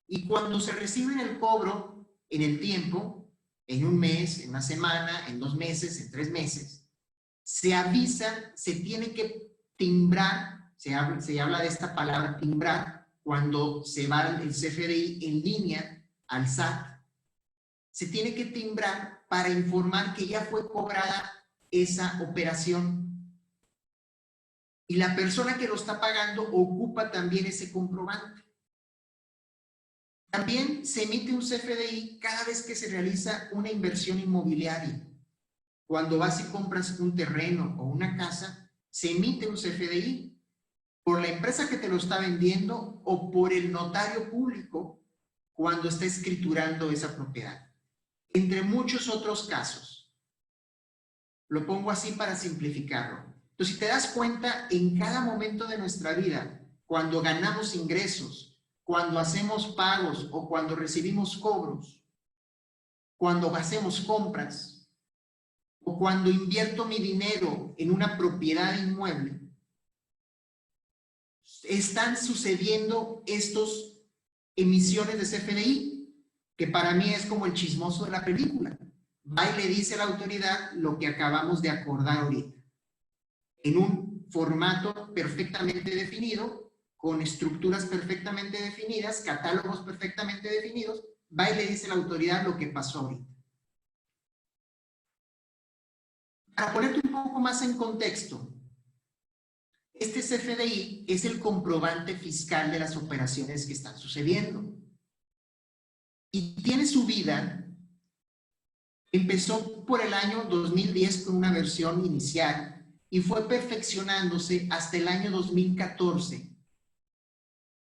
y cuando se recibe el cobro en el tiempo, en un mes, en una semana, en 2 meses, en 3 meses, se avisa, se tiene que timbrar, se habla de esta palabra timbrar, cuando se va el CFDI en línea al SAT, se tiene que timbrar para informar que ya fue cobrada esa operación. Y la persona que lo está pagando ocupa también ese comprobante. También se emite un CFDI cada vez que se realiza una inversión inmobiliaria. Cuando vas y compras un terreno o una casa, se emite un CFDI por la empresa que te lo está vendiendo o por el notario público cuando está escriturando esa propiedad. Entre muchos otros casos. Lo pongo así para simplificarlo. Entonces, si te das cuenta, en cada momento de nuestra vida, cuando ganamos ingresos, cuando hacemos pagos o cuando recibimos cobros, cuando hacemos compras, o cuando invierto mi dinero en una propiedad inmueble, están sucediendo estos emisiones de CFDI, que para mí es como el chismoso de la película. Va y le dice a la autoridad lo que acabamos de acordar ahorita, en un formato perfectamente definido, con estructuras perfectamente definidas, catálogos perfectamente definidos, va y le dice a la autoridad lo que pasó ahorita. Para ponerte un poco más en contexto, este CFDI es el comprobante fiscal de las operaciones que están sucediendo. Y tiene su vida, empezó por el año 2010 con una versión inicial y fue perfeccionándose hasta el año 2014,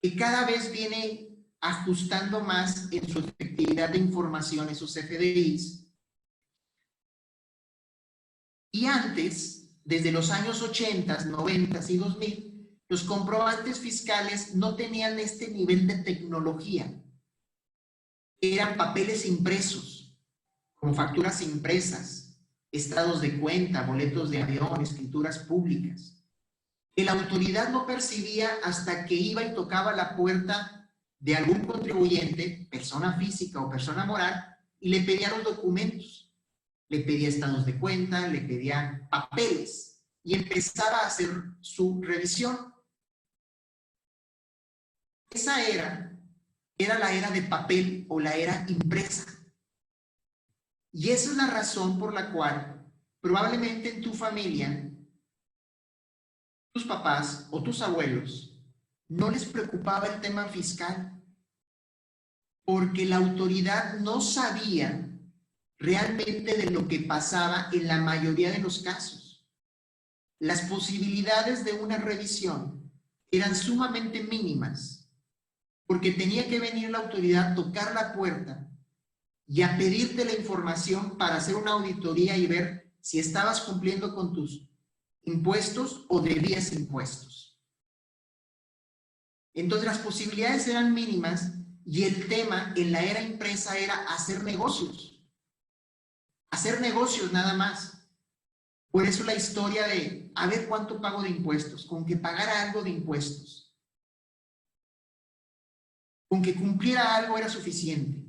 que cada vez viene ajustando más en su efectividad de información esos CFDIs, Y antes, desde los años 80, 90 y 2000, los comprobantes fiscales no tenían este nivel de tecnología. Eran papeles impresos, como facturas impresas, estados de cuenta, boletos de avión, escrituras públicas. Que la autoridad no percibía hasta que iba y tocaba la puerta de algún contribuyente, persona física o persona moral, y le pedía los documentos. Le pedía estados de cuenta, le pedía papeles y empezaba a hacer su revisión. Esa era la era de papel o la era impresa. Y esa es la razón por la cual probablemente en tu familia, tus papás o tus abuelos no les preocupaba el tema fiscal, porque la autoridad no sabía realmente de lo que pasaba en la mayoría de los casos. Las posibilidades de una revisión eran sumamente mínimas, porque tenía que venir la autoridad a tocar la puerta y a pedirte la información para hacer una auditoría y ver si estabas cumpliendo con tus impuestos o debías impuestos. Entonces las posibilidades eran mínimas y el tema en la era impresa era hacer negocios. Hacer negocios nada más. Por eso la historia de a ver cuánto pago de impuestos, con que pagara algo de impuestos, con que cumpliera algo era suficiente.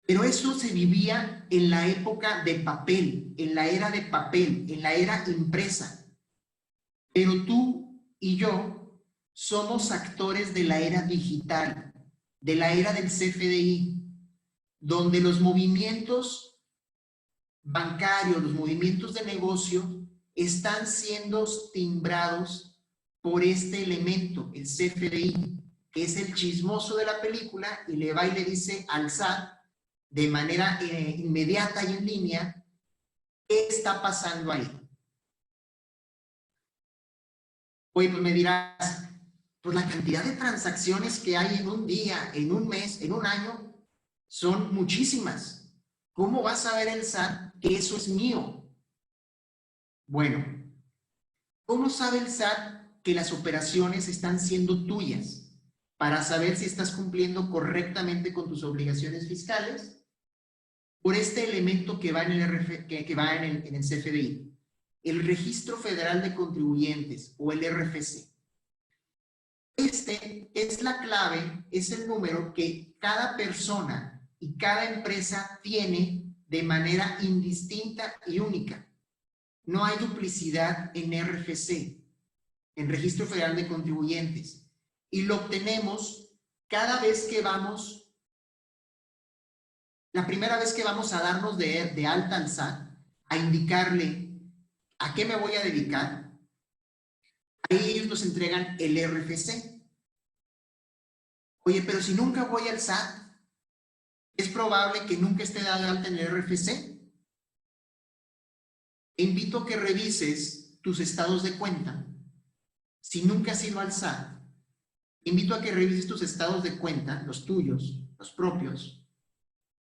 Pero eso se vivía en la época de papel, en la era de papel, en la era impresa. Pero tú y yo somos actores de la era digital, de la era del CFDI, donde los movimientos bancarios, los movimientos de negocio están siendo timbrados por este elemento, el CFDI, que es el chismoso de la película, y le va y le dice al SAT de manera inmediata y en línea qué está pasando ahí. Oye, pues me dirás, pues la cantidad de transacciones que hay en un día, en un mes, en un año, son muchísimas. ¿Cómo va a saber el SAT que eso es mío? Bueno, ¿cómo sabe el SAT que las operaciones están siendo tuyas? Para saber si estás cumpliendo correctamente con tus obligaciones fiscales, por este elemento que va en el CFDI, el Registro Federal de Contribuyentes o el RFC. Este es la clave, es el número que cada persona y cada empresa tiene de manera indistinta y única. No hay duplicidad en RFC, en Registro Federal de Contribuyentes, y lo obtenemos cada vez que vamos, la primera vez que vamos a darnos de alta al SAT, a indicarle a qué me voy a dedicar. Ahí ellos nos entregan el RFC. Oye, pero si nunca voy al SAT, es probable que nunca esté dado de alta en el RFC. Te invito a que revises tus estados de cuenta. Si nunca has ido al SAT, te invito a que revises tus estados de cuenta, los tuyos, los propios,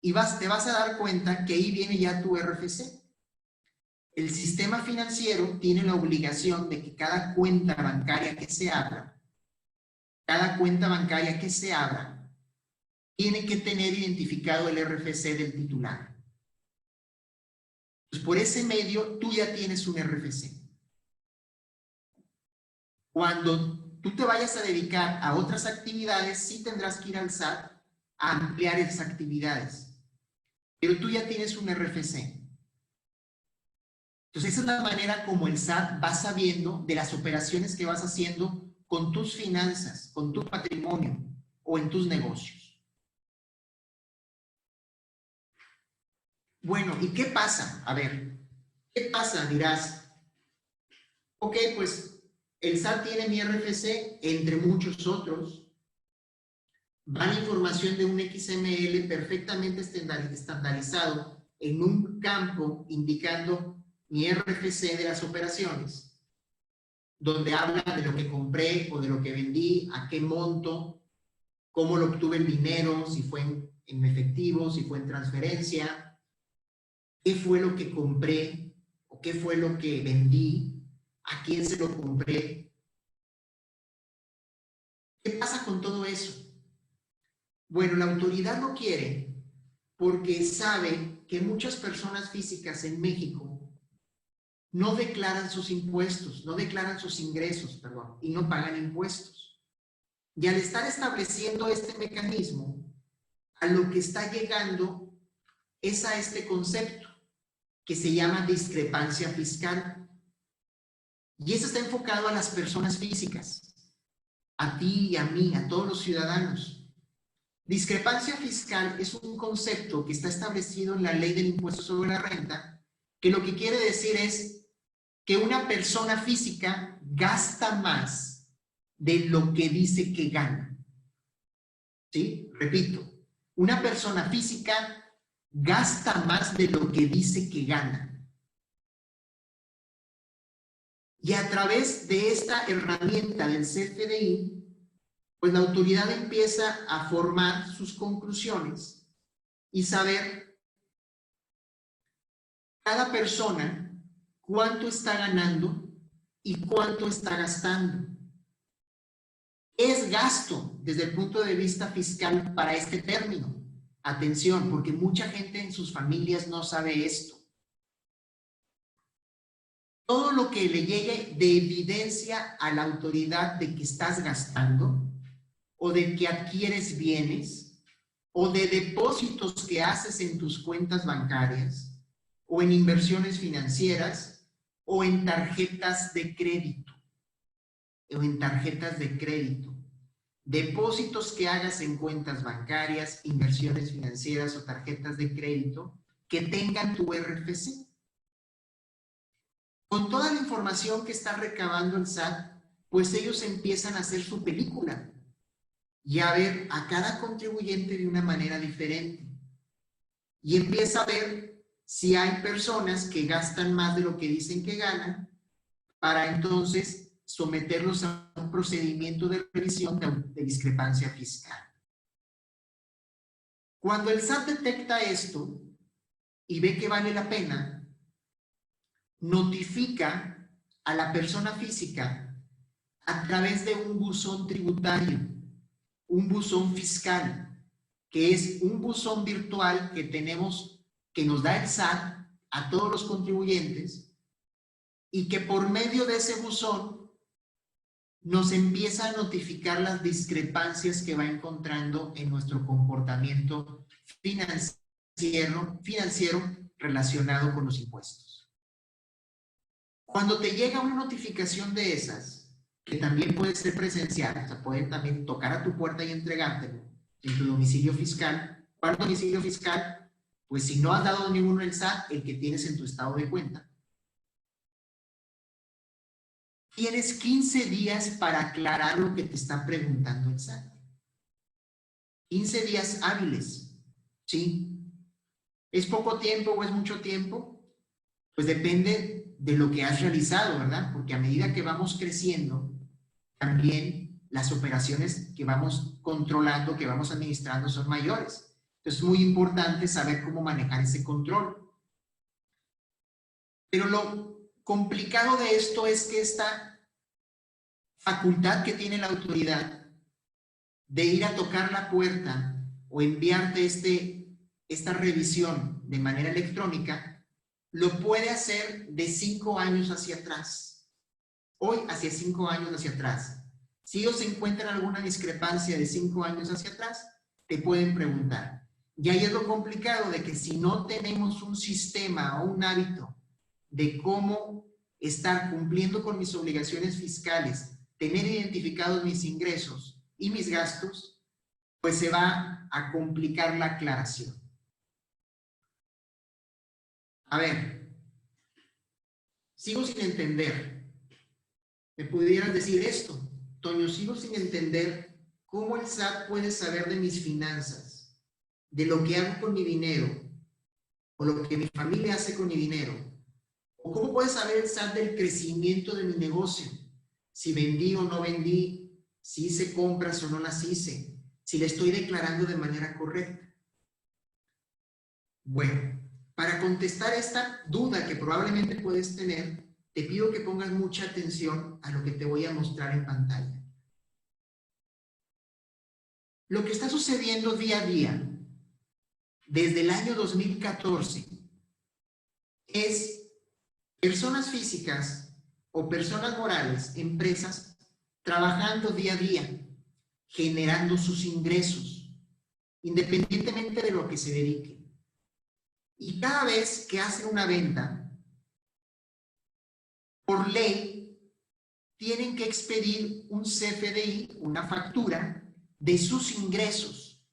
y te vas a dar cuenta que ahí viene ya tu RFC. El sistema financiero tiene la obligación de que cada cuenta bancaria que se abra, tiene que tener identificado el RFC del titular. Pues por ese medio tú ya tienes un RFC. Cuando tú te vayas a dedicar a otras actividades, sí tendrás que ir al SAT a ampliar esas actividades. Pero tú ya tienes un RFC. Entonces esa es la manera como el SAT va sabiendo de las operaciones que vas haciendo con tus finanzas, con tu patrimonio o en tus negocios. Bueno, ¿y qué pasa? A ver, ¿qué pasa? Dirás, ok, pues el SAT tiene mi RFC, entre muchos otros. Va la información de un XML perfectamente estandarizado en un campo indicando mi RFC de las operaciones, donde habla de lo que compré o de lo que vendí, a qué monto, cómo lo obtuve el dinero, si fue en efectivo, si fue en transferencia, qué fue lo que compré, qué fue lo que vendí, a quién se lo compré. ¿Qué pasa con todo eso? Bueno, la autoridad lo quiere porque sabe que muchas personas físicas en México no declaran sus impuestos, no declaran sus ingresos, perdón, y no pagan impuestos. Y al estar estableciendo este mecanismo, a lo que está llegando es a este concepto que se llama discrepancia fiscal. Y eso está enfocado a las personas físicas, a ti y a mí, a todos los ciudadanos. Discrepancia fiscal es un concepto que está establecido en la Ley del Impuesto sobre la Renta, que lo que quiere decir es que una persona física gasta más de lo que dice que gana. ¿Sí? Repito, una persona física gasta más de lo que dice que gana. Y a través de esta herramienta del CFDI, pues la autoridad empieza a formar sus conclusiones y saber cada persona cuánto está ganando y cuánto está gastando. Es gasto desde el punto de vista fiscal para este término. Atención, porque mucha gente en sus familias no sabe esto. Todo lo que le llegue de evidencia a la autoridad de que estás gastando o de que adquieres bienes o de depósitos que haces en tus cuentas bancarias o en inversiones financieras o en tarjetas de crédito depósitos que hagas en cuentas bancarias, inversiones financieras o tarjetas de crédito que tengan tu RFC. Con toda la información que está recabando el SAT, pues ellos empiezan a hacer su película y a ver a cada contribuyente de una manera diferente. Y empieza a ver si hay personas que gastan más de lo que dicen que ganan, para entonces someterlos a un procedimiento de revisión de discrepancia fiscal. Cuando el SAT detecta esto y ve que vale la pena, notifica a la persona física a través de un buzón tributario, un buzón fiscal, que es un buzón virtual que tenemos, que nos da el SAT a todos los contribuyentes, y que por medio de ese buzón nos empieza a notificar las discrepancias que va encontrando en nuestro comportamiento financiero relacionado con los impuestos. Cuando te llega una notificación de esas, que también puede ser presencial, o sea, pueden también tocar a tu puerta y entregártelo en tu domicilio fiscal. ¿Cuál domicilio fiscal? Pues si no has dado ninguno el SAT, el que tienes en tu estado de cuenta. Tienes 15 días para aclarar lo que te está preguntando el SAT. 15 días hábiles, ¿sí? ¿Es poco tiempo o es mucho tiempo? Pues depende de lo que has realizado, ¿verdad? Porque a medida que vamos creciendo, también las operaciones que vamos controlando, que vamos administrando son mayores. Entonces es muy importante saber cómo manejar ese control. Pero lo complicado de esto es que esta facultad que tiene la autoridad de ir a tocar la puerta o enviarte esta revisión de manera electrónica, lo puede hacer de 5 años hacia atrás. Hoy hacia 5 años hacia atrás. Si ellos encuentran alguna discrepancia de 5 años hacia atrás, te pueden preguntar. Y ahí es lo complicado de que si no tenemos un sistema o un hábito de cómo estar cumpliendo con mis obligaciones fiscales, tener identificados mis ingresos y mis gastos, pues se va a complicar la aclaración. A ver, sigo sin entender. ¿Me pudieras decir esto? Toño, sigo sin entender cómo el SAT puede saber de mis finanzas, de lo que hago con mi dinero, o lo que mi familia hace con mi dinero. ¿O cómo puede saber el SAT del crecimiento de mi negocio? Si vendí o no vendí, si hice compras o no las hice, si le estoy declarando de manera correcta. Bueno, para contestar esta duda que probablemente puedes tener, te pido que pongas mucha atención a lo que te voy a mostrar en pantalla. Lo que está sucediendo día a día, desde el año 2014, es personas físicas o personas morales, empresas, trabajando día a día, generando sus ingresos, independientemente de lo que se dedique. Y cada vez que hacen una venta, por ley, tienen que expedir un CFDI, una factura, de sus ingresos.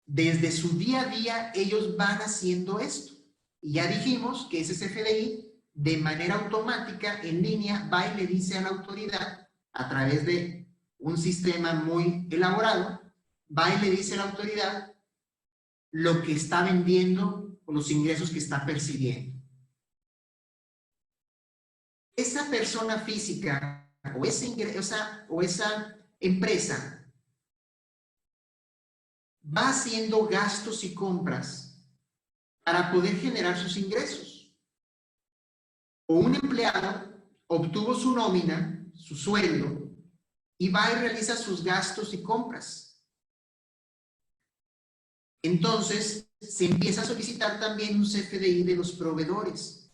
Desde su día a día, ellos van haciendo esto. Y ya dijimos que ese CFDI, de manera automática, en línea, va y le dice a la autoridad, a través de un sistema muy elaborado, va y le dice a la autoridad lo que está vendiendo o los ingresos que está percibiendo. Esa persona física o esa empresa va haciendo gastos y compras para poder generar sus ingresos. O un empleado obtuvo su nómina, su sueldo, y va y realiza sus gastos y compras. Entonces, se empieza a solicitar también un CFDI de los proveedores.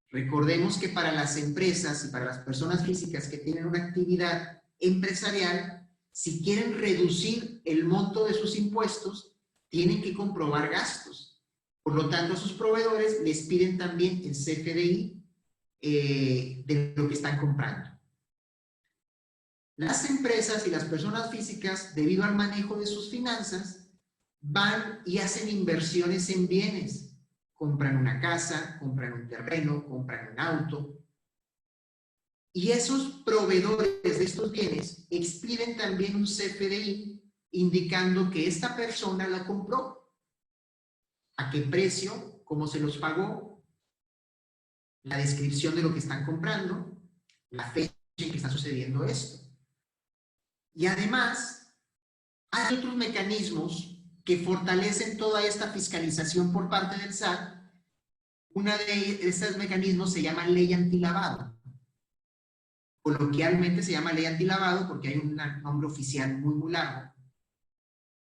Recordemos que para las empresas y para las personas físicas que tienen una actividad empresarial, si quieren reducir el monto de sus impuestos, tienen que comprobar gastos. Por lo tanto, a sus proveedores les piden también el CFDI de lo que están comprando. Las empresas y las personas físicas, debido al manejo de sus finanzas, van y hacen inversiones en bienes. Compran una casa, compran un terreno, compran un auto. Y esos proveedores de estos bienes expiden también un CFDI indicando que esta persona la compró, a qué precio, cómo se los pagó, la descripción de lo que están comprando, la fecha en que está sucediendo esto. Y además, hay otros mecanismos que fortalecen toda esta fiscalización por parte del SAT. Uno de estos mecanismos se llama ley antilavado. Coloquialmente se llama ley antilavado porque hay un nombre oficial muy largo.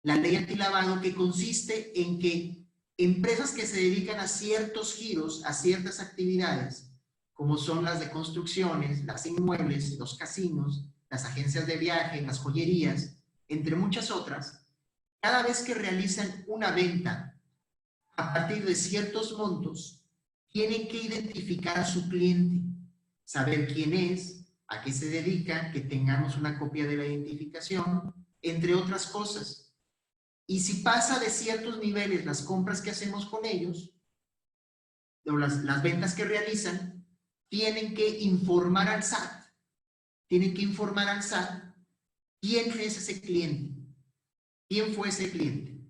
La ley antilavado, que consiste en que empresas que se dedican a ciertos giros, a ciertas actividades, como son las de construcciones, las inmuebles, los casinos, las agencias de viaje, las joyerías, entre muchas otras, cada vez que realizan una venta a partir de ciertos montos, tienen que identificar a su cliente, saber quién es, a qué se dedica, que tengamos una copia de la identificación, entre otras cosas. Y si pasa de ciertos niveles las compras que hacemos con ellos, o las ventas que realizan, tienen que informar al SAT. Tienen que informar al SAT quién es ese cliente. ¿Quién fue ese cliente?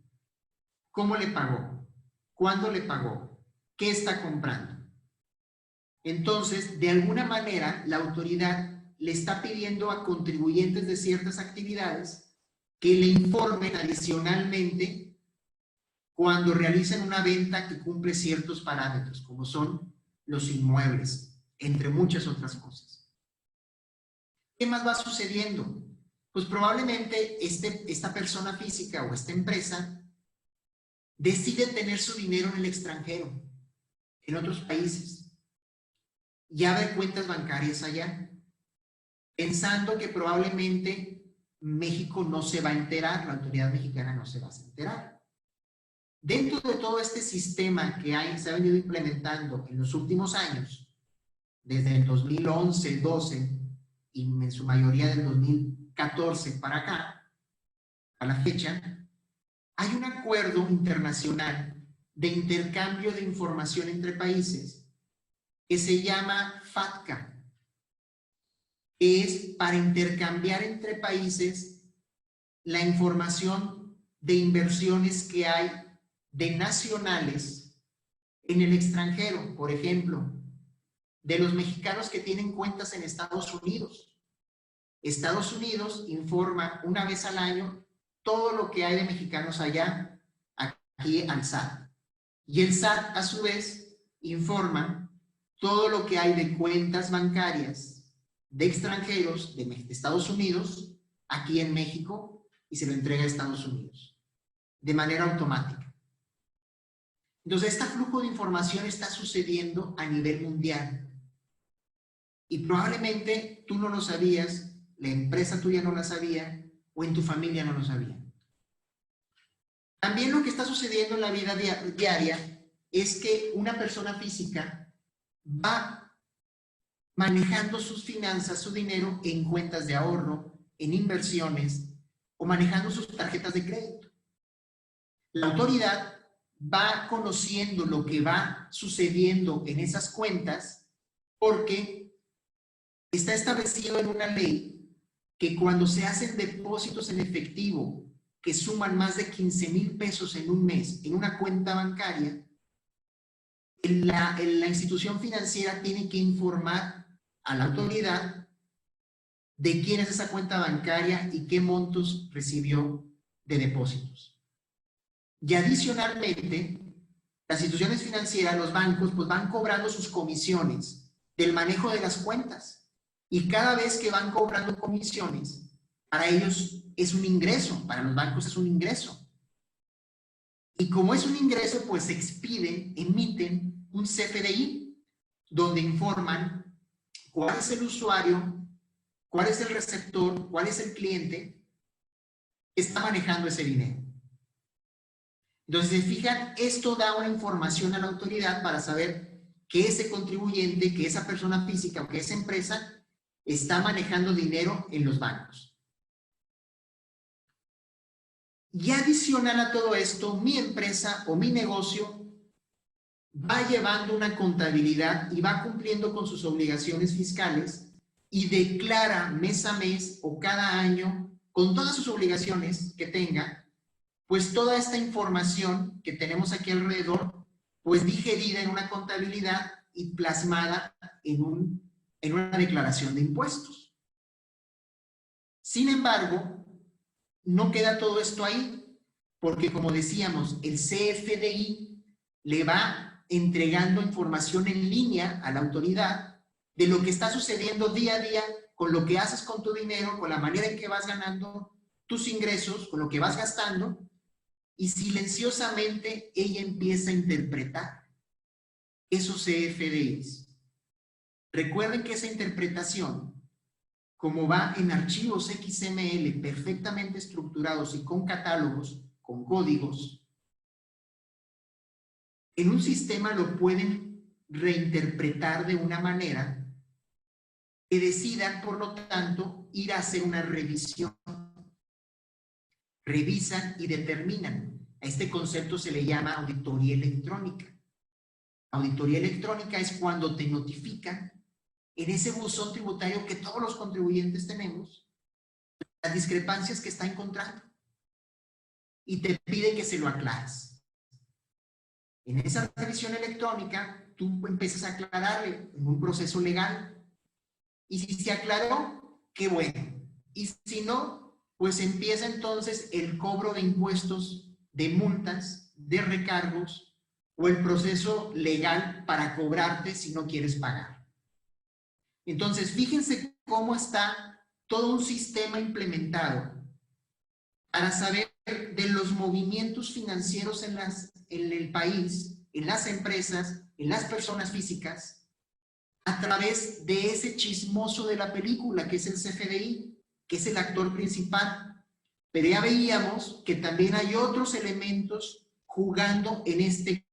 ¿Cómo le pagó? ¿Cuándo le pagó? ¿Qué está comprando? Entonces, de alguna manera, la autoridad le está pidiendo a contribuyentes de ciertas actividades que le informen adicionalmente cuando realicen una venta que cumple ciertos parámetros, como son los inmuebles, entre muchas otras cosas. ¿Qué más va sucediendo? Pues probablemente esta persona física o esta empresa decide tener su dinero en el extranjero, en otros países, y abre cuentas bancarias allá, pensando que probablemente México no se va a enterar, la autoridad mexicana no se va a enterar. Dentro de todo este sistema que se ha venido implementando en los últimos años, desde el 2011, 12 y en su mayoría del 2014 para acá, a la fecha, hay un acuerdo internacional de intercambio de información entre países que se llama FATCA, que es para intercambiar entre países la información de inversiones que hay de nacionales en el extranjero, por ejemplo, de los mexicanos que tienen cuentas en Estados Unidos. Estados Unidos informa una vez al año todo lo que hay de mexicanos allá, a aquí al SAT. Y el SAT, a su vez, informa todo lo que hay de cuentas bancarias de extranjeros de Estados Unidos, aquí en México, y se lo entrega a Estados Unidos, de manera automática. Entonces, este flujo de información está sucediendo a nivel mundial. Y probablemente tú no lo sabías, la empresa tuya no la sabía, o en tu familia no lo sabía. También lo que está sucediendo en la vida diaria es que una persona física va manejando sus finanzas, su dinero en cuentas de ahorro, en inversiones o manejando sus tarjetas de crédito. La autoridad va conociendo lo que va sucediendo en esas cuentas porque está establecido en una ley que cuando se hacen depósitos en efectivo que suman más de 15,000 pesos en un mes en una cuenta bancaria, la institución financiera tiene que informar a la autoridad de quién es esa cuenta bancaria y qué montos recibió de depósitos. Y adicionalmente, las instituciones financieras, los bancos, pues van cobrando sus comisiones del manejo de las cuentas. Y cada vez que van cobrando comisiones, para ellos es un ingreso, para los bancos es un ingreso. Y como es un ingreso, pues se expiden, emiten un CFDI, donde informan cuál es el usuario, cuál es el receptor, cuál es el cliente que está manejando ese dinero. Entonces, si se fijan, esto da una información a la autoridad para saber que ese contribuyente, que esa persona física o que esa empresa está manejando dinero en los bancos. Y adicional a todo esto, mi empresa o mi negocio va llevando una contabilidad y va cumpliendo con sus obligaciones fiscales y declara mes a mes o cada año, con todas sus obligaciones que tenga, pues toda esta información que tenemos aquí alrededor, pues digerida en una contabilidad y plasmada en una declaración de impuestos. Sin embargo, no queda todo esto ahí, porque como decíamos, el CFDI le va entregando información en línea a la autoridad de lo que está sucediendo día a día con lo que haces con tu dinero, con la manera en que vas ganando tus ingresos, con lo que vas gastando, y silenciosamente ella empieza a interpretar esos CFDIs. Recuerden que esa interpretación, como va en archivos XML perfectamente estructurados y con catálogos, con códigos, en un sistema lo pueden reinterpretar de una manera que decidan, por lo tanto, ir a hacer una revisión. Revisan y determinan. A este concepto se le llama auditoría electrónica. Auditoría electrónica es cuando te notifican en ese buzón tributario que todos los contribuyentes tenemos, las discrepancias que está encontrando y te pide que se lo aclares. En esa revisión electrónica, tú empiezas a aclararle en un proceso legal. Y si se aclaró, qué bueno. Y si no, pues empieza entonces el cobro de impuestos, de multas, de recargos o el proceso legal para cobrarte si no quieres pagar. Entonces, fíjense cómo está todo un sistema implementado para saber de los movimientos financieros en el país, en las empresas, en las personas físicas, a través de ese chismoso de la película, que es el CFDI, que es el actor principal. Pero ya veíamos que también hay otros elementos jugando en este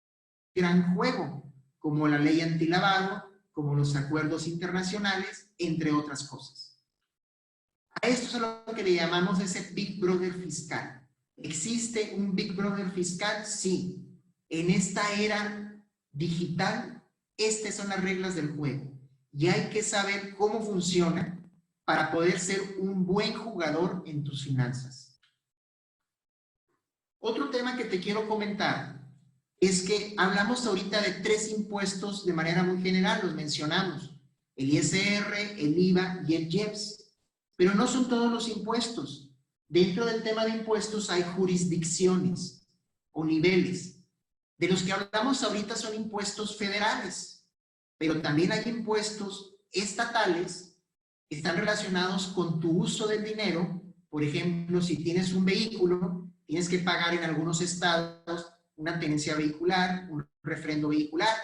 gran juego, como la ley antilavado, como los acuerdos internacionales, entre otras cosas. A esto es a lo que le llamamos ese Big Brother fiscal. ¿Existe un Big Brother fiscal? Sí. En esta era digital, estas son las reglas del juego. Y hay que saber cómo funciona para poder ser un buen jugador en tus finanzas. Otro tema que te quiero comentar es que hablamos ahorita de 3 impuestos de manera muy general, los mencionamos, el ISR, el IVA y el IEPS, pero no son todos los impuestos. Dentro del tema de impuestos hay jurisdicciones. o niveles. De los que hablamos ahorita son impuestos federales, pero también hay impuestos estatales que están relacionados con tu uso del dinero. Por ejemplo, si tienes un vehículo, tienes que pagar en algunos estados una tenencia vehicular, un refrendo vehicular,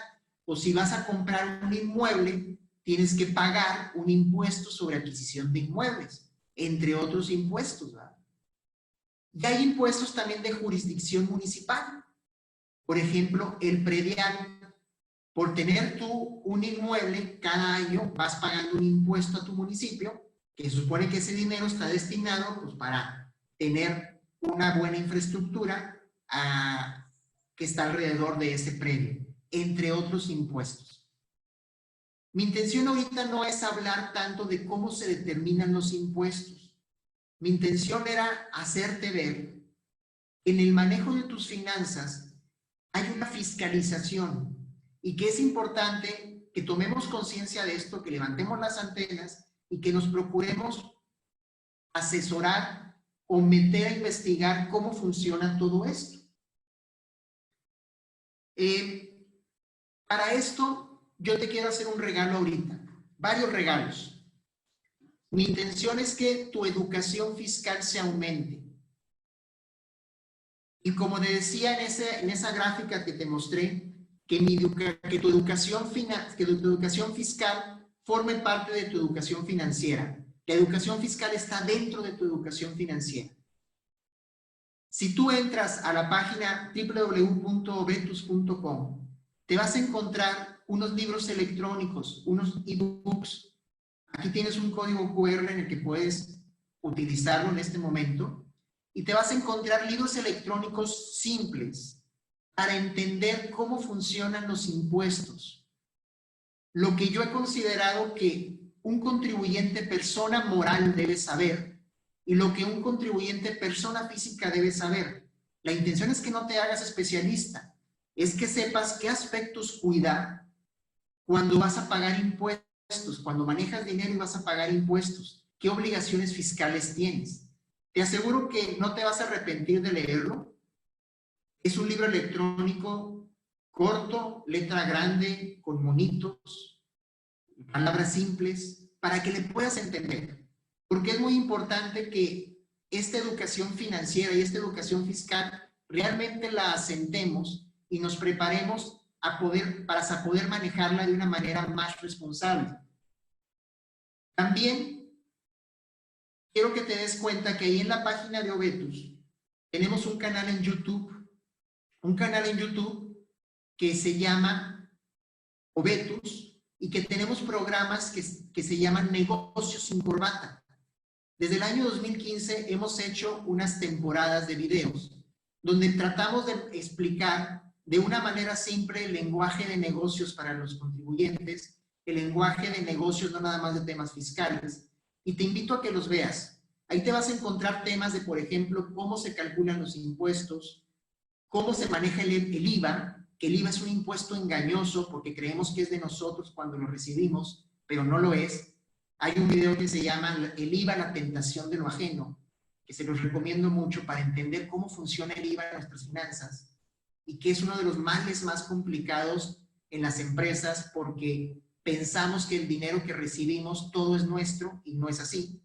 o si vas a comprar un inmueble, tienes que pagar un impuesto sobre adquisición de inmuebles, entre otros impuestos, ¿verdad? Y hay impuestos también de jurisdicción municipal. Por ejemplo, el predial. Por tener tú un inmueble, cada año vas pagando un impuesto a tu municipio, que se supone que ese dinero está destinado pues, para tener una buena infraestructura que está alrededor de ese predio, entre otros impuestos. Mi intención ahorita no es hablar tanto de cómo se determinan los impuestos. Mi intención era hacerte ver que en el manejo de tus finanzas hay una fiscalización y que es importante que tomemos conciencia de esto, que levantemos las antenas y que nos procuremos asesorar o meter a investigar cómo funciona todo esto. Para esto, yo te quiero hacer un regalo ahorita, varios regalos. Mi intención es que tu educación fiscal se aumente. Y como te decía en esa gráfica que te mostré, que tu educación fiscal forme parte de tu educación financiera. La educación fiscal está dentro de tu educación financiera. Si tú entras a la página www.obetus.com, te vas a encontrar unos libros electrónicos, unos ebooks. Aquí tienes un código QR en el que puedes utilizarlo en este momento y te vas a encontrar libros electrónicos simples para entender cómo funcionan los impuestos. Lo que yo he considerado que un contribuyente persona moral debe saber y lo que un contribuyente persona física debe saber. La intención es que no te hagas especialista, es que sepas qué aspectos cuidar cuando vas a pagar impuestos, cuando manejas dinero y vas a pagar impuestos, qué obligaciones fiscales tienes. Te aseguro que no te vas a arrepentir de leerlo. Es un libro electrónico corto, letra grande, con monitos, palabras simples, para que le puedas entender. Porque es muy importante que esta educación financiera y esta educación fiscal realmente la asentemos y nos preparemos para poder manejarla de una manera más responsable. También quiero que te des cuenta que ahí en la página de Obetus tenemos un canal en YouTube, que se llama Obetus y que tenemos programas que se llaman Negocios sin Corbata. Desde el año 2015 hemos hecho unas temporadas de videos donde tratamos de explicar de una manera simple el lenguaje de negocios para los contribuyentes, el lenguaje de negocios no nada más de temas fiscales, y te invito a que los veas. Ahí te vas a encontrar temas de, por ejemplo, cómo se calculan los impuestos, cómo se maneja el IVA, que el IVA es un impuesto engañoso porque creemos que es de nosotros cuando lo recibimos, pero no lo es. Hay un video que se llama El IVA, la tentación de lo ajeno, que se los recomiendo mucho para entender cómo funciona el IVA en nuestras finanzas y que es uno de los males más complicados en las empresas porque pensamos que el dinero que recibimos todo es nuestro y no es así.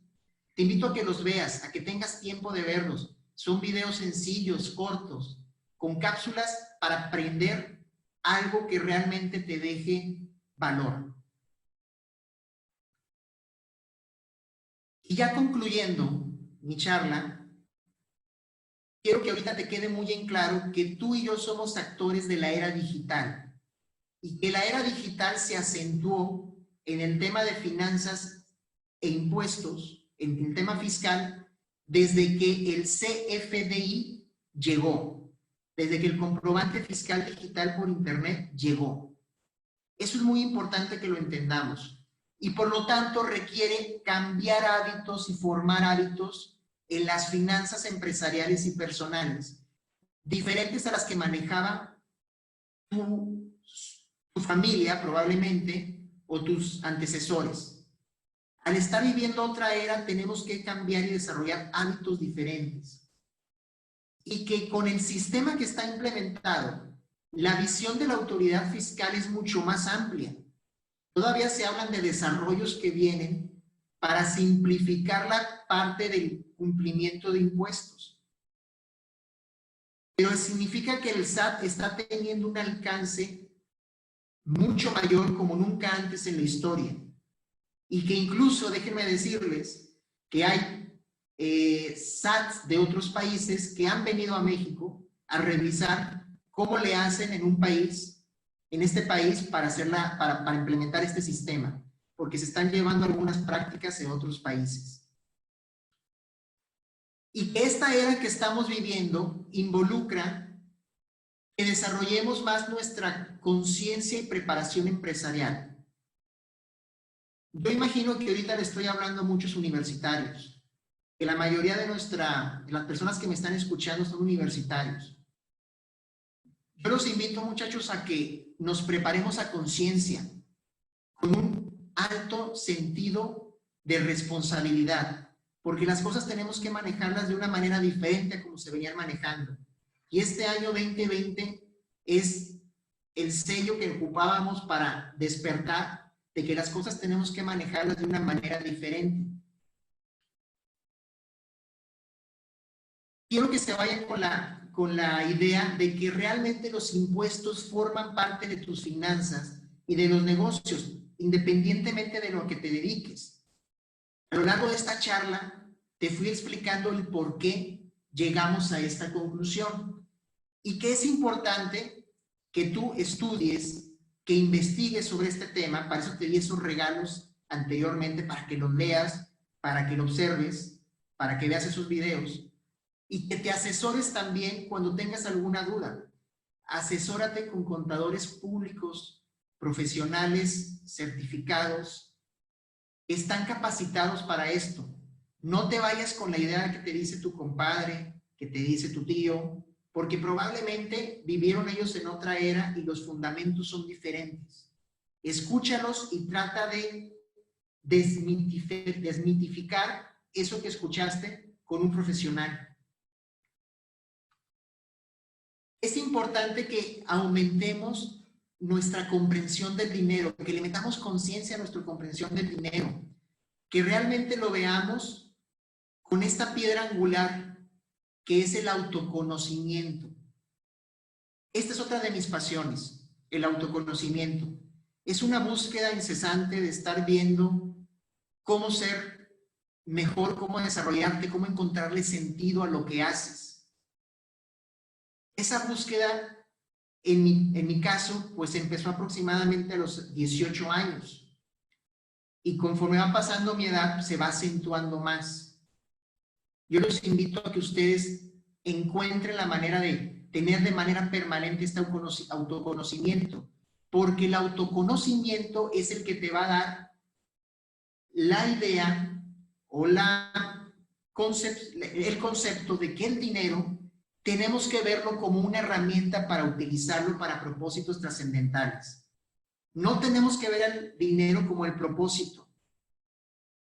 Te invito a que los veas, a que tengas tiempo de verlos. Son videos sencillos, cortos, con cápsulas para aprender algo que realmente te deje valor. Y ya concluyendo mi charla, quiero que ahorita te quede muy en claro que tú y yo somos actores de la era digital y que la era digital se acentuó en el tema de finanzas e impuestos, en el tema fiscal, desde que el CFDI llegó, desde que el comprobante fiscal digital por internet llegó. Eso es muy importante que lo entendamos y por lo tanto requiere cambiar hábitos y formar hábitos en las finanzas empresariales y personales, diferentes a las que manejaba tu familia probablemente o tus antecesores. Al estar viviendo otra era tenemos que cambiar y desarrollar hábitos diferentes. y que con el sistema que está implementado, la visión de la autoridad fiscal es mucho más amplia. Todavía se hablan de desarrollos que vienen para simplificar la parte del cumplimiento de impuestos. Pero significa que el SAT está teniendo un alcance mucho mayor como nunca antes en la historia. Y que incluso, déjenme decirles, que hay SATs de otros países que han venido a México a revisar cómo le hacen en este país para implementar este sistema, porque se están llevando algunas prácticas en otros países. Y que esta era que estamos viviendo involucra que desarrollemos más nuestra conciencia y preparación empresarial. Yo imagino que ahorita le estoy hablando a muchos universitarios, que la mayoría de las personas que me están escuchando son universitarios. Yo los invito, muchachos, a que nos preparemos a conciencia, con un alto sentido de responsabilidad, porque las cosas tenemos que manejarlas de una manera diferente a como se venían manejando. Y este año 2020 es el sello que ocupábamos para despertar de que las cosas tenemos que manejarlas de una manera diferente. Quiero que se vayan con la idea de que realmente los impuestos forman parte de tus finanzas y de los negocios, independientemente de lo que te dediques. A lo largo de esta charla te fui explicando el por qué llegamos a esta conclusión y que es importante que tú estudies, que investigues sobre este tema. Para eso te di esos regalos anteriormente, para que los leas, para que lo observes, para que veas esos videos y que te asesores también cuando tengas alguna duda. Asesórate con contadores públicos, profesionales, certificados, están capacitados para esto. No te vayas con la idea que te dice tu compadre, que te dice tu tío, porque probablemente vivieron ellos en otra era y los fundamentos son diferentes. Escúchalos y trata de desmitificar eso que escuchaste con un profesional. Es importante que aumentemos nuestra comprensión del dinero, que le metamos conciencia a nuestra comprensión del dinero, que realmente lo veamos con esta piedra angular que es el autoconocimiento. Esta es otra de mis pasiones, el autoconocimiento. Es una búsqueda incesante de estar viendo cómo ser mejor, cómo desarrollarte, cómo encontrarle sentido a lo que haces. Esa búsqueda, en mi caso, pues empezó aproximadamente a los 18 años. Y conforme va pasando mi edad, se va acentuando más. Yo los invito a que ustedes encuentren la manera de tener de manera permanente este autoconocimiento, porque el autoconocimiento es el que te va a dar la idea o el concepto de que el dinero tenemos que verlo como una herramienta para utilizarlo para propósitos trascendentales. No tenemos que ver el dinero como el propósito.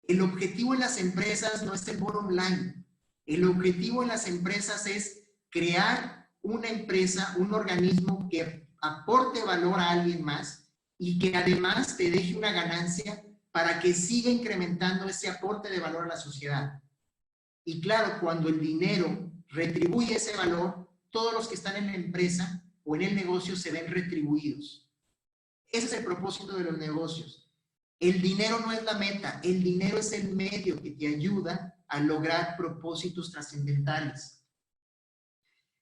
El objetivo en las empresas no es el bottom line. El objetivo en las empresas es crear una empresa, un organismo que aporte valor a alguien más y que además te deje una ganancia para que siga incrementando ese aporte de valor a la sociedad. Y claro, cuando el dinero retribuye ese valor, todos los que están en la empresa o en el negocio se ven retribuidos. Ese es el propósito de los negocios. El dinero no es la meta, el dinero es el medio que te ayuda a lograr propósitos trascendentales.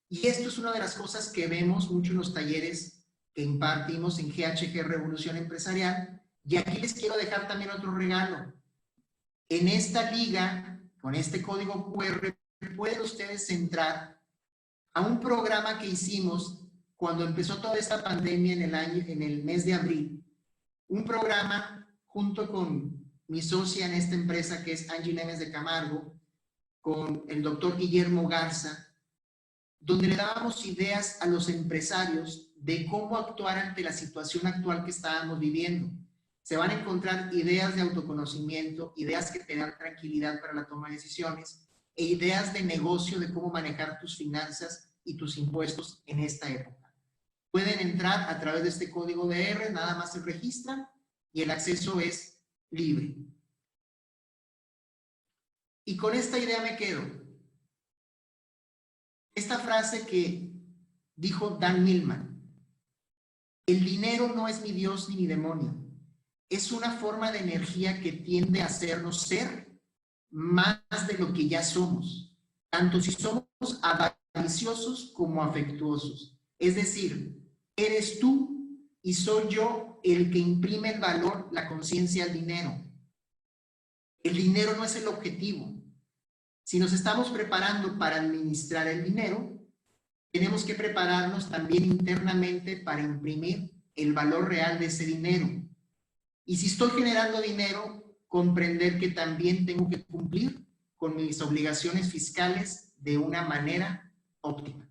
Y esto es una de las cosas que vemos mucho en los talleres que impartimos en GHG Revolución Empresarial. Y aquí les quiero dejar también otro regalo. En esta liga, con este código QR, pueden ustedes entrar a un programa que hicimos cuando empezó toda esta pandemia en el mes de abril. Un programa junto con mi socia en esta empresa, que es Angie Lemes de Camargo, con el doctor Guillermo Garza, donde le dábamos ideas a los empresarios de cómo actuar ante la situación actual que estábamos viviendo. Se van a encontrar ideas de autoconocimiento, ideas que te dan tranquilidad para la toma de decisiones, e ideas de negocio de cómo manejar tus finanzas y tus impuestos en esta época. Pueden entrar a través de este código DR, nada más se registran y el acceso es libre. Y con esta idea me quedo. Esta frase que dijo Dan Millman: el dinero no es ni Dios ni mi demonio, es una forma de energía que tiende a hacernos ser más de lo que ya somos, tanto si somos avariciosos como afectuosos. Es decir, eres tú y soy yo el que imprime el valor, la conciencia al dinero. El dinero no es el objetivo. Si nos estamos preparando para administrar el dinero, tenemos que prepararnos también internamente para imprimir el valor real de ese dinero. Y si estoy generando dinero, comprender que también tengo que cumplir con mis obligaciones fiscales de una manera óptima.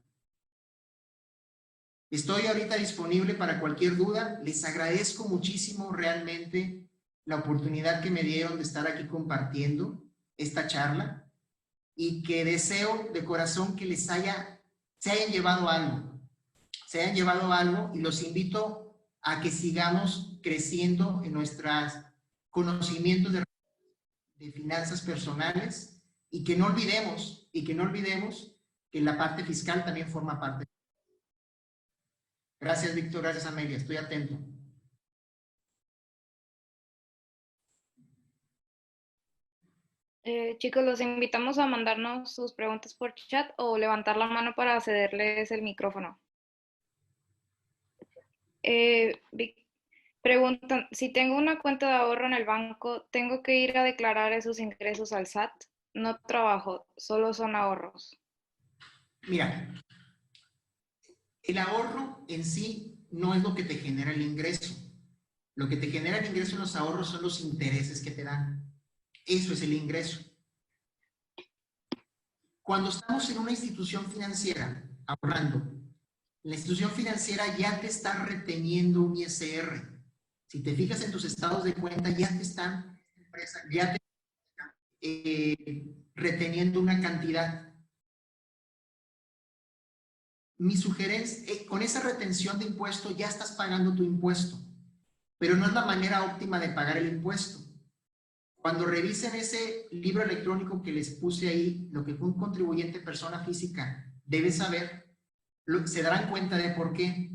Estoy ahorita disponible para cualquier duda. Les agradezco muchísimo realmente la oportunidad que me dieron de estar aquí compartiendo esta charla y que deseo de corazón que se hayan llevado algo y los invito a que sigamos creciendo en nuestros conocimientos de finanzas personales y que no olvidemos que la parte fiscal también forma parte. Gracias, Víctor. Gracias, Amelia. Estoy atento. Chicos, los invitamos a mandarnos sus preguntas por chat o levantar la mano para cederles el micrófono. Preguntan, si tengo una cuenta de ahorro en el banco, ¿tengo que ir a declarar esos ingresos al SAT? No trabajo, solo son ahorros. Mira, el ahorro en sí no es lo que te genera el ingreso. Lo que te genera el ingreso en los ahorros son los intereses que te dan. Eso es el ingreso. Cuando estamos en una institución financiera ahorrando, la institución financiera ya te está reteniendo un ISR. Si te fijas en tus estados de cuenta, ya te están reteniendo una cantidad. Mi sugerencia, con esa retención de impuesto ya estás pagando tu impuesto, pero no es la manera óptima de pagar el impuesto. Cuando revisen ese libro electrónico que les puse ahí, lo que un contribuyente persona física debe saber, se darán cuenta de por qué.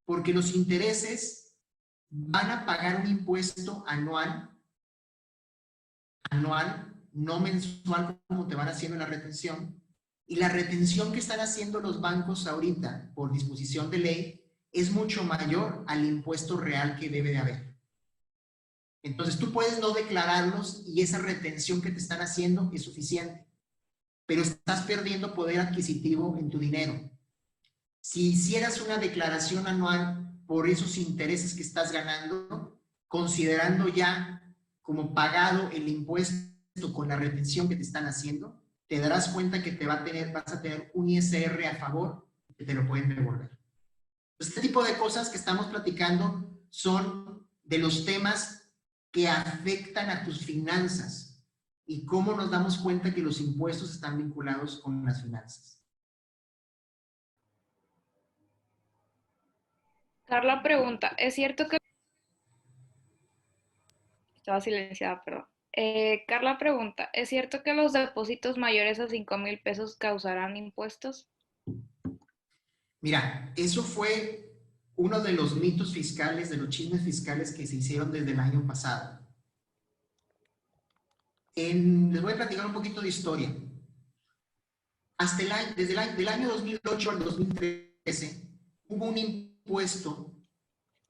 Porque los intereses van a pagar un impuesto anual, no mensual como te van haciendo la retención. Y la retención que están haciendo los bancos ahorita, por disposición de ley, es mucho mayor al impuesto real que debe de haber. Entonces tú puedes no declararlos y esa retención que te están haciendo es suficiente, pero estás perdiendo poder adquisitivo en tu dinero. Si hicieras una declaración anual por esos intereses que estás ganando, considerando ya como pagado el impuesto con la retención que te están haciendo, te darás cuenta que vas a tener un ISR a favor que te lo pueden devolver. Este tipo de cosas que estamos platicando son de los temas que afectan a tus finanzas y cómo nos damos cuenta que los impuestos están vinculados con las finanzas. Carla pregunta, ¿es cierto que... Estaba silenciada, perdón. Carla pregunta, ¿es cierto que los depósitos mayores a 5,000 pesos causarán impuestos? Mira, eso fue uno de los mitos fiscales, de los chismes fiscales que se hicieron desde el año pasado. Les voy a platicar un poquito de historia. Desde el año 2008 al 2013 hubo un impuesto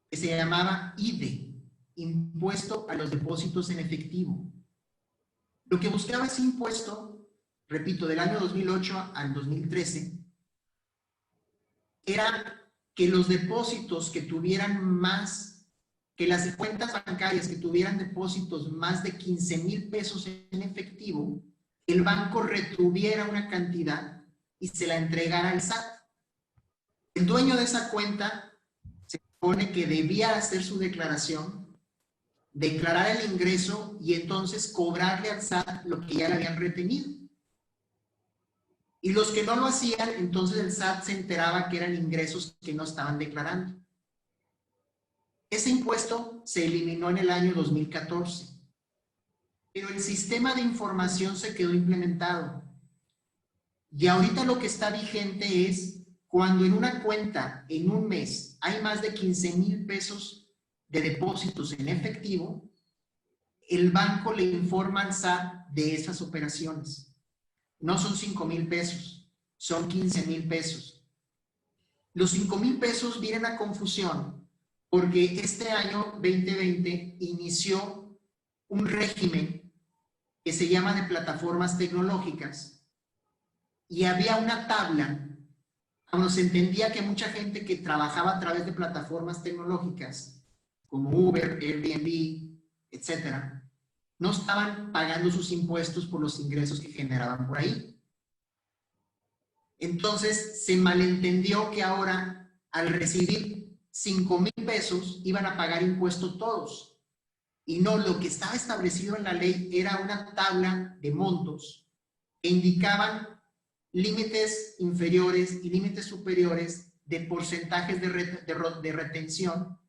que se llamaba IDE, Impuesto a los Depósitos en Efectivo. Lo que buscaba ese impuesto, repito, del año 2008 al 2013, era que los depósitos que tuvieran más, que las cuentas bancarias que tuvieran depósitos más de 15,000 pesos en efectivo, el banco retuviera una cantidad y se la entregara al SAT. El dueño de esa cuenta se supone que debía hacer su declaración, declarar el ingreso y entonces cobrarle al SAT lo que ya le habían retenido. Y los que no lo hacían, entonces el SAT se enteraba que eran ingresos que no estaban declarando. Ese impuesto se eliminó en el año 2014, pero el sistema de información se quedó implementado. Y ahorita lo que está vigente es cuando en una cuenta en un mes hay más de 15,000 pesos de depósitos en efectivo, el banco le informa al SAT de esas operaciones. No son 5,000 pesos, son 15,000 pesos. Los 5,000 pesos vienen a confusión porque este año 2020 inició un régimen que se llama de plataformas tecnológicas y había una tabla cuando se entendía que mucha gente que trabajaba a través de plataformas tecnológicas como Uber, Airbnb, etcétera, no estaban pagando sus impuestos por los ingresos que generaban por ahí. Entonces se malentendió que ahora al recibir 5,000 pesos iban a pagar impuestos todos. Y no, lo que estaba establecido en la ley era una tabla de montos que indicaban límites inferiores y límites superiores de porcentajes de retención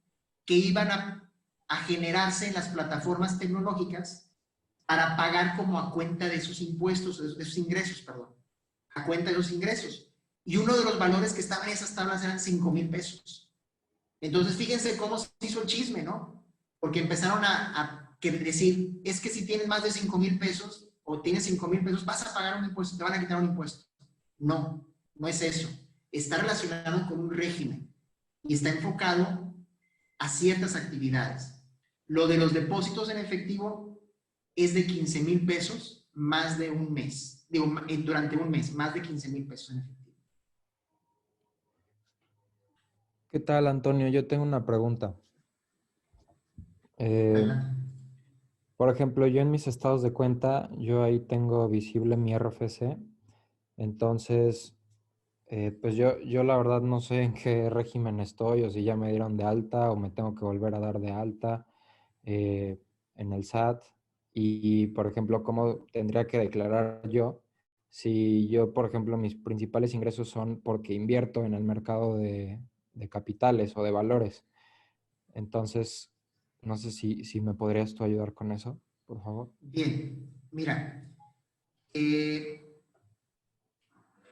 que iban a generarse en las plataformas tecnológicas para pagar como a cuenta de sus impuestos, de sus ingresos, perdón, a cuenta de los ingresos. Y uno de los valores que estaban en esas tablas eran 5,000 pesos. Entonces, fíjense cómo se hizo el chisme, ¿no? Porque empezaron a decir, es que si tienes más de 5,000 pesos o tienes 5,000 pesos, vas a pagar un impuesto, te van a quitar un impuesto. No, no es eso. Está relacionado con un régimen y está enfocado a ciertas actividades. Lo de los depósitos en efectivo es de 15,000 pesos más de un mes. Digo, durante un mes, más de 15,000 pesos en efectivo. ¿Qué tal, Antonio? Yo tengo una pregunta. Por ejemplo, yo en mis estados de cuenta, yo ahí tengo visible mi RFC. Entonces, pues yo la verdad no sé en qué régimen estoy o si ya me dieron de alta o me tengo que volver a dar de alta en el SAT. Y, por ejemplo, ¿cómo tendría que declarar yo si yo, por ejemplo, mis principales ingresos son porque invierto en el mercado de capitales o de valores? Entonces, no sé si me podrías tú ayudar con eso, por favor. Bien, mira, tú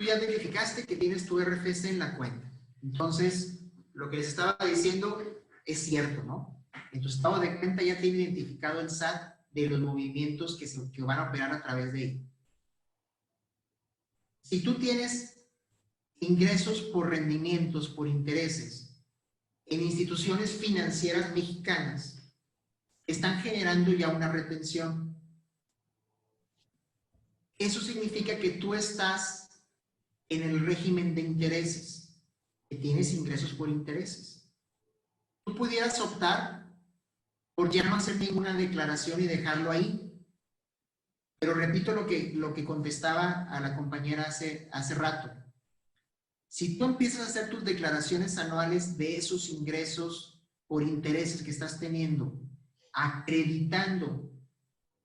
ya verificaste que tienes tu RFC en la cuenta. Entonces, lo que les estaba diciendo es cierto, ¿no? En tu estado de cuenta ya tiene identificado el SAT de los movimientos que van a operar a través de él. Si tú tienes ingresos por rendimientos, por intereses, en instituciones financieras mexicanas, están generando ya una retención. Eso significa que tú estás en el régimen de intereses, que tienes ingresos por intereses. Tú pudieras optar por ya no hacer ninguna declaración y dejarlo ahí. Pero repito lo que contestaba a la compañera hace rato. Si tú empiezas a hacer tus declaraciones anuales de esos ingresos por intereses que estás teniendo, acreditando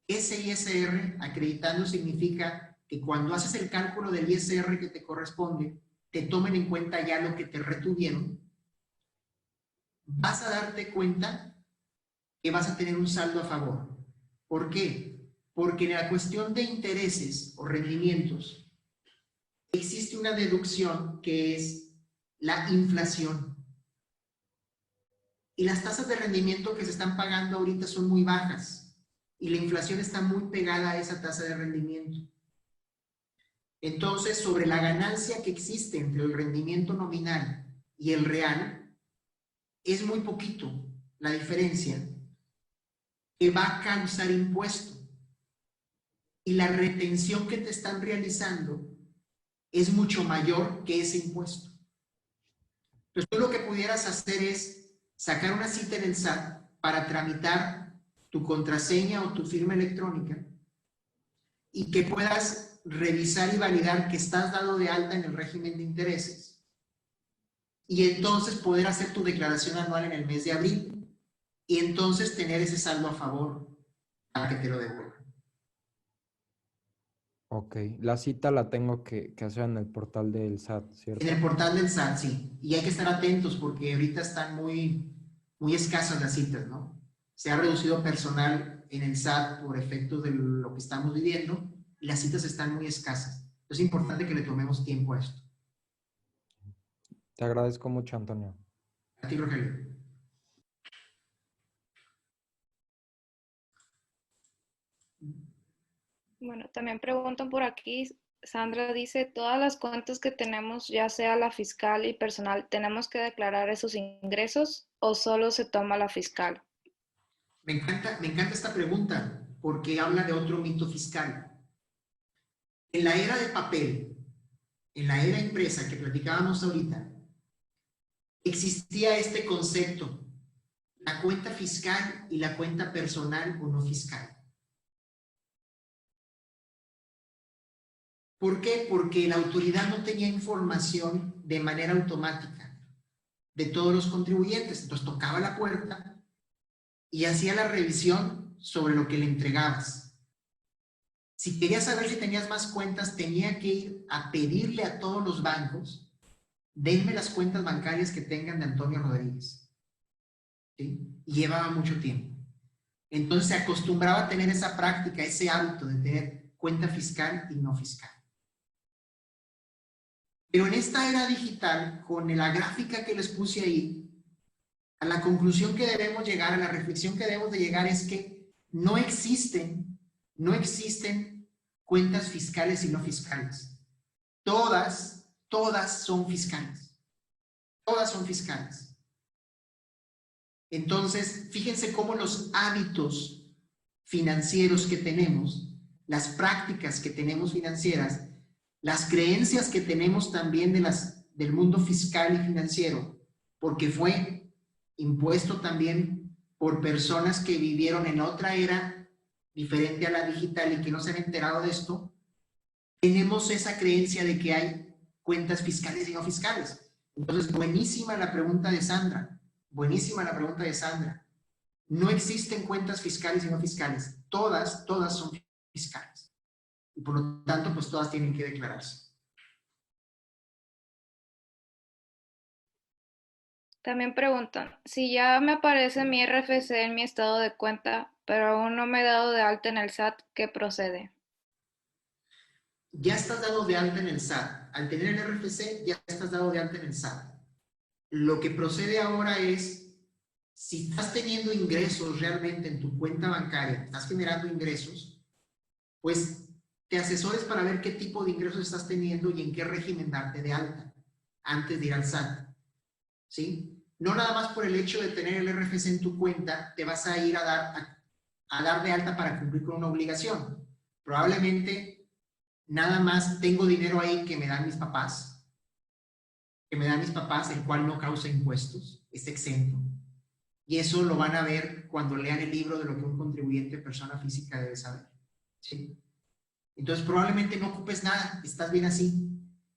ese ISR, acreditando significa que cuando haces el cálculo del ISR que te corresponde, te tomen en cuenta ya lo que te retuvieron, vas a darte cuenta que vas a tener un saldo a favor. ¿Por qué? Porque en la cuestión de intereses o rendimientos, existe una deducción que es la inflación. Y las tasas de rendimiento que se están pagando ahorita son muy bajas y la inflación está muy pegada a esa tasa de rendimiento. Entonces, sobre la ganancia que existe entre el rendimiento nominal y el real, es muy poquito la diferencia que va a causar impuesto. Y la retención que te están realizando es mucho mayor que ese impuesto. Entonces, tú lo que pudieras hacer es sacar una cita en el SAT para tramitar tu contraseña o tu firma electrónica y que puedas revisar y validar que estás dado de alta en el régimen de intereses y entonces poder hacer tu declaración anual en el mes de abril y entonces tener ese saldo a favor para que te lo devuelvan. Ok, la cita la tengo que hacer en el portal del SAT, En el ¿cierto? portal del SAT, sí. Y hay que estar atentos porque ahorita están muy escasas las citas, ¿no? Se ha reducido personal en el SAT por efectos de lo que estamos viviendo y las citas están muy escasas. Es importante que le tomemos tiempo a esto. Te agradezco mucho, Antonio. A ti, Rogelio. Bueno, también preguntan por aquí, Sandra dice, todas las cuentas que tenemos, ya sea la fiscal y personal, ¿tenemos que declarar esos ingresos o solo se toma la fiscal? Me encanta esta pregunta porque habla de otro mito fiscal. En la era de papel, en la era impresa que platicábamos ahorita, existía este concepto, la cuenta fiscal y la cuenta personal o no fiscal. ¿Por qué? Porque la autoridad no tenía información de manera automática de todos los contribuyentes. Entonces tocaba la puerta y hacía la revisión sobre lo que le entregabas. Si quería saber si tenías más cuentas, tenía que ir a pedirle a todos los bancos, denme las cuentas bancarias que tengan de Antonio Rodríguez. ¿Sí? Y llevaba mucho tiempo. Entonces se acostumbraba a tener esa práctica, ese hábito de tener cuenta fiscal y no fiscal. Pero en esta era digital, con la gráfica que les puse ahí, a la conclusión que debemos llegar, a la reflexión que debemos de llegar es que no existen cuentas fiscales y no fiscales. Todas son fiscales. Todas son fiscales. Entonces, fíjense cómo los hábitos financieros que tenemos, las prácticas que tenemos financieras, las creencias que tenemos también del mundo fiscal y financiero, porque fue impuesto también por personas que vivieron en otra era diferente a la digital y que no se han enterado de esto, tenemos esa creencia de que hay cuentas fiscales y no fiscales. Entonces, buenísima la pregunta de Sandra, buenísima la pregunta de Sandra. No existen cuentas fiscales y no fiscales, todas son fiscales. Y por lo tanto, pues todas tienen que declararse. También preguntan, si ya me aparece mi RFC en mi estado de cuenta, pero aún no me he dado de alta en el SAT, ¿qué procede? Ya estás dado de alta en el SAT. Al tener el RFC, ya estás dado de alta en el SAT. Lo que procede ahora es, si estás teniendo ingresos realmente en tu cuenta bancaria, estás generando ingresos, pues te asesores para ver qué tipo de ingresos estás teniendo y en qué régimen darte de alta antes de ir al SAT. ¿Sí? No nada más por el hecho de tener el RFC en tu cuenta, te vas a ir a dar de alta para cumplir con una obligación. Probablemente nada más tengo dinero ahí que me dan mis papás, el cual no causa impuestos, es exento. Y eso lo van a ver cuando lean el libro de lo que un contribuyente persona física debe saber. ¿Sí? Entonces probablemente no ocupes nada, estás bien así.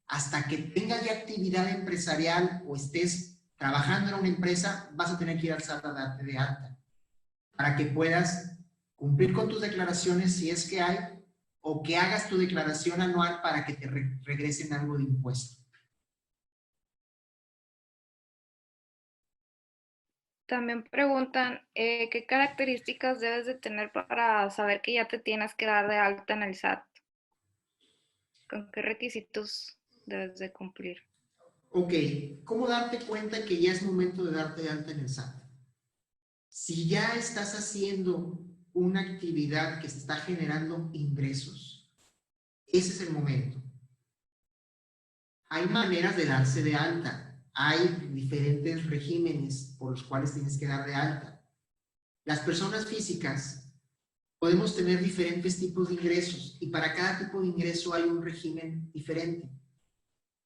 Hasta que tengas ya actividad empresarial o estés trabajando en una empresa, vas a tener que ir al SAT a darte de alta para que puedas cumplir con tus declaraciones si es que hay, o que hagas tu declaración anual para que te regresen algo de impuesto. También preguntan, ¿qué características debes de tener para saber que ya te tienes que dar de alta en el SAT? ¿Con qué requisitos debes de cumplir? Ok, ¿cómo darte cuenta que ya es momento de darte de alta en el SAT? Si ya estás haciendo una actividad que está generando ingresos, ese es el momento. Hay maneras de darse de alta. Hay diferentes regímenes por los cuales tienes que dar de alta. Las personas físicas podemos tener diferentes tipos de ingresos y para cada tipo de ingreso hay un régimen diferente.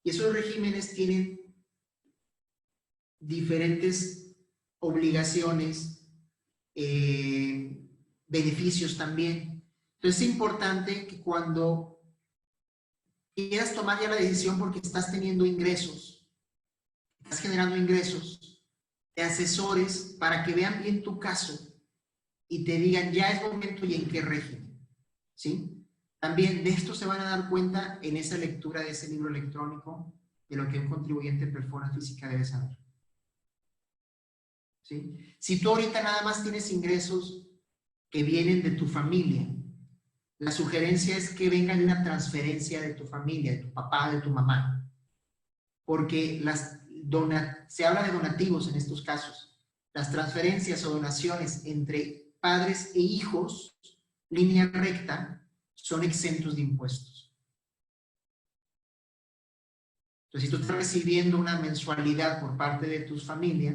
Y esos regímenes tienen diferentes obligaciones, beneficios también. Entonces es importante que cuando quieras tomar ya la decisión porque estás teniendo ingresos, estás generando ingresos, te asesores para que vean bien tu caso y te digan ya es momento y en qué régimen, ¿sí? También de esto se van a dar cuenta en esa lectura de ese libro electrónico de lo que un contribuyente de performance física debe saber. ¿Sí? Si tú ahorita nada más tienes ingresos que vienen de tu familia, la sugerencia es que venga de una transferencia de tu familia, de tu papá, de tu mamá, porque se habla de donativos en estos casos. Las transferencias o donaciones entre padres e hijos, línea recta, son exentos de impuestos. Entonces, si tú estás recibiendo una mensualidad por parte de tus familias,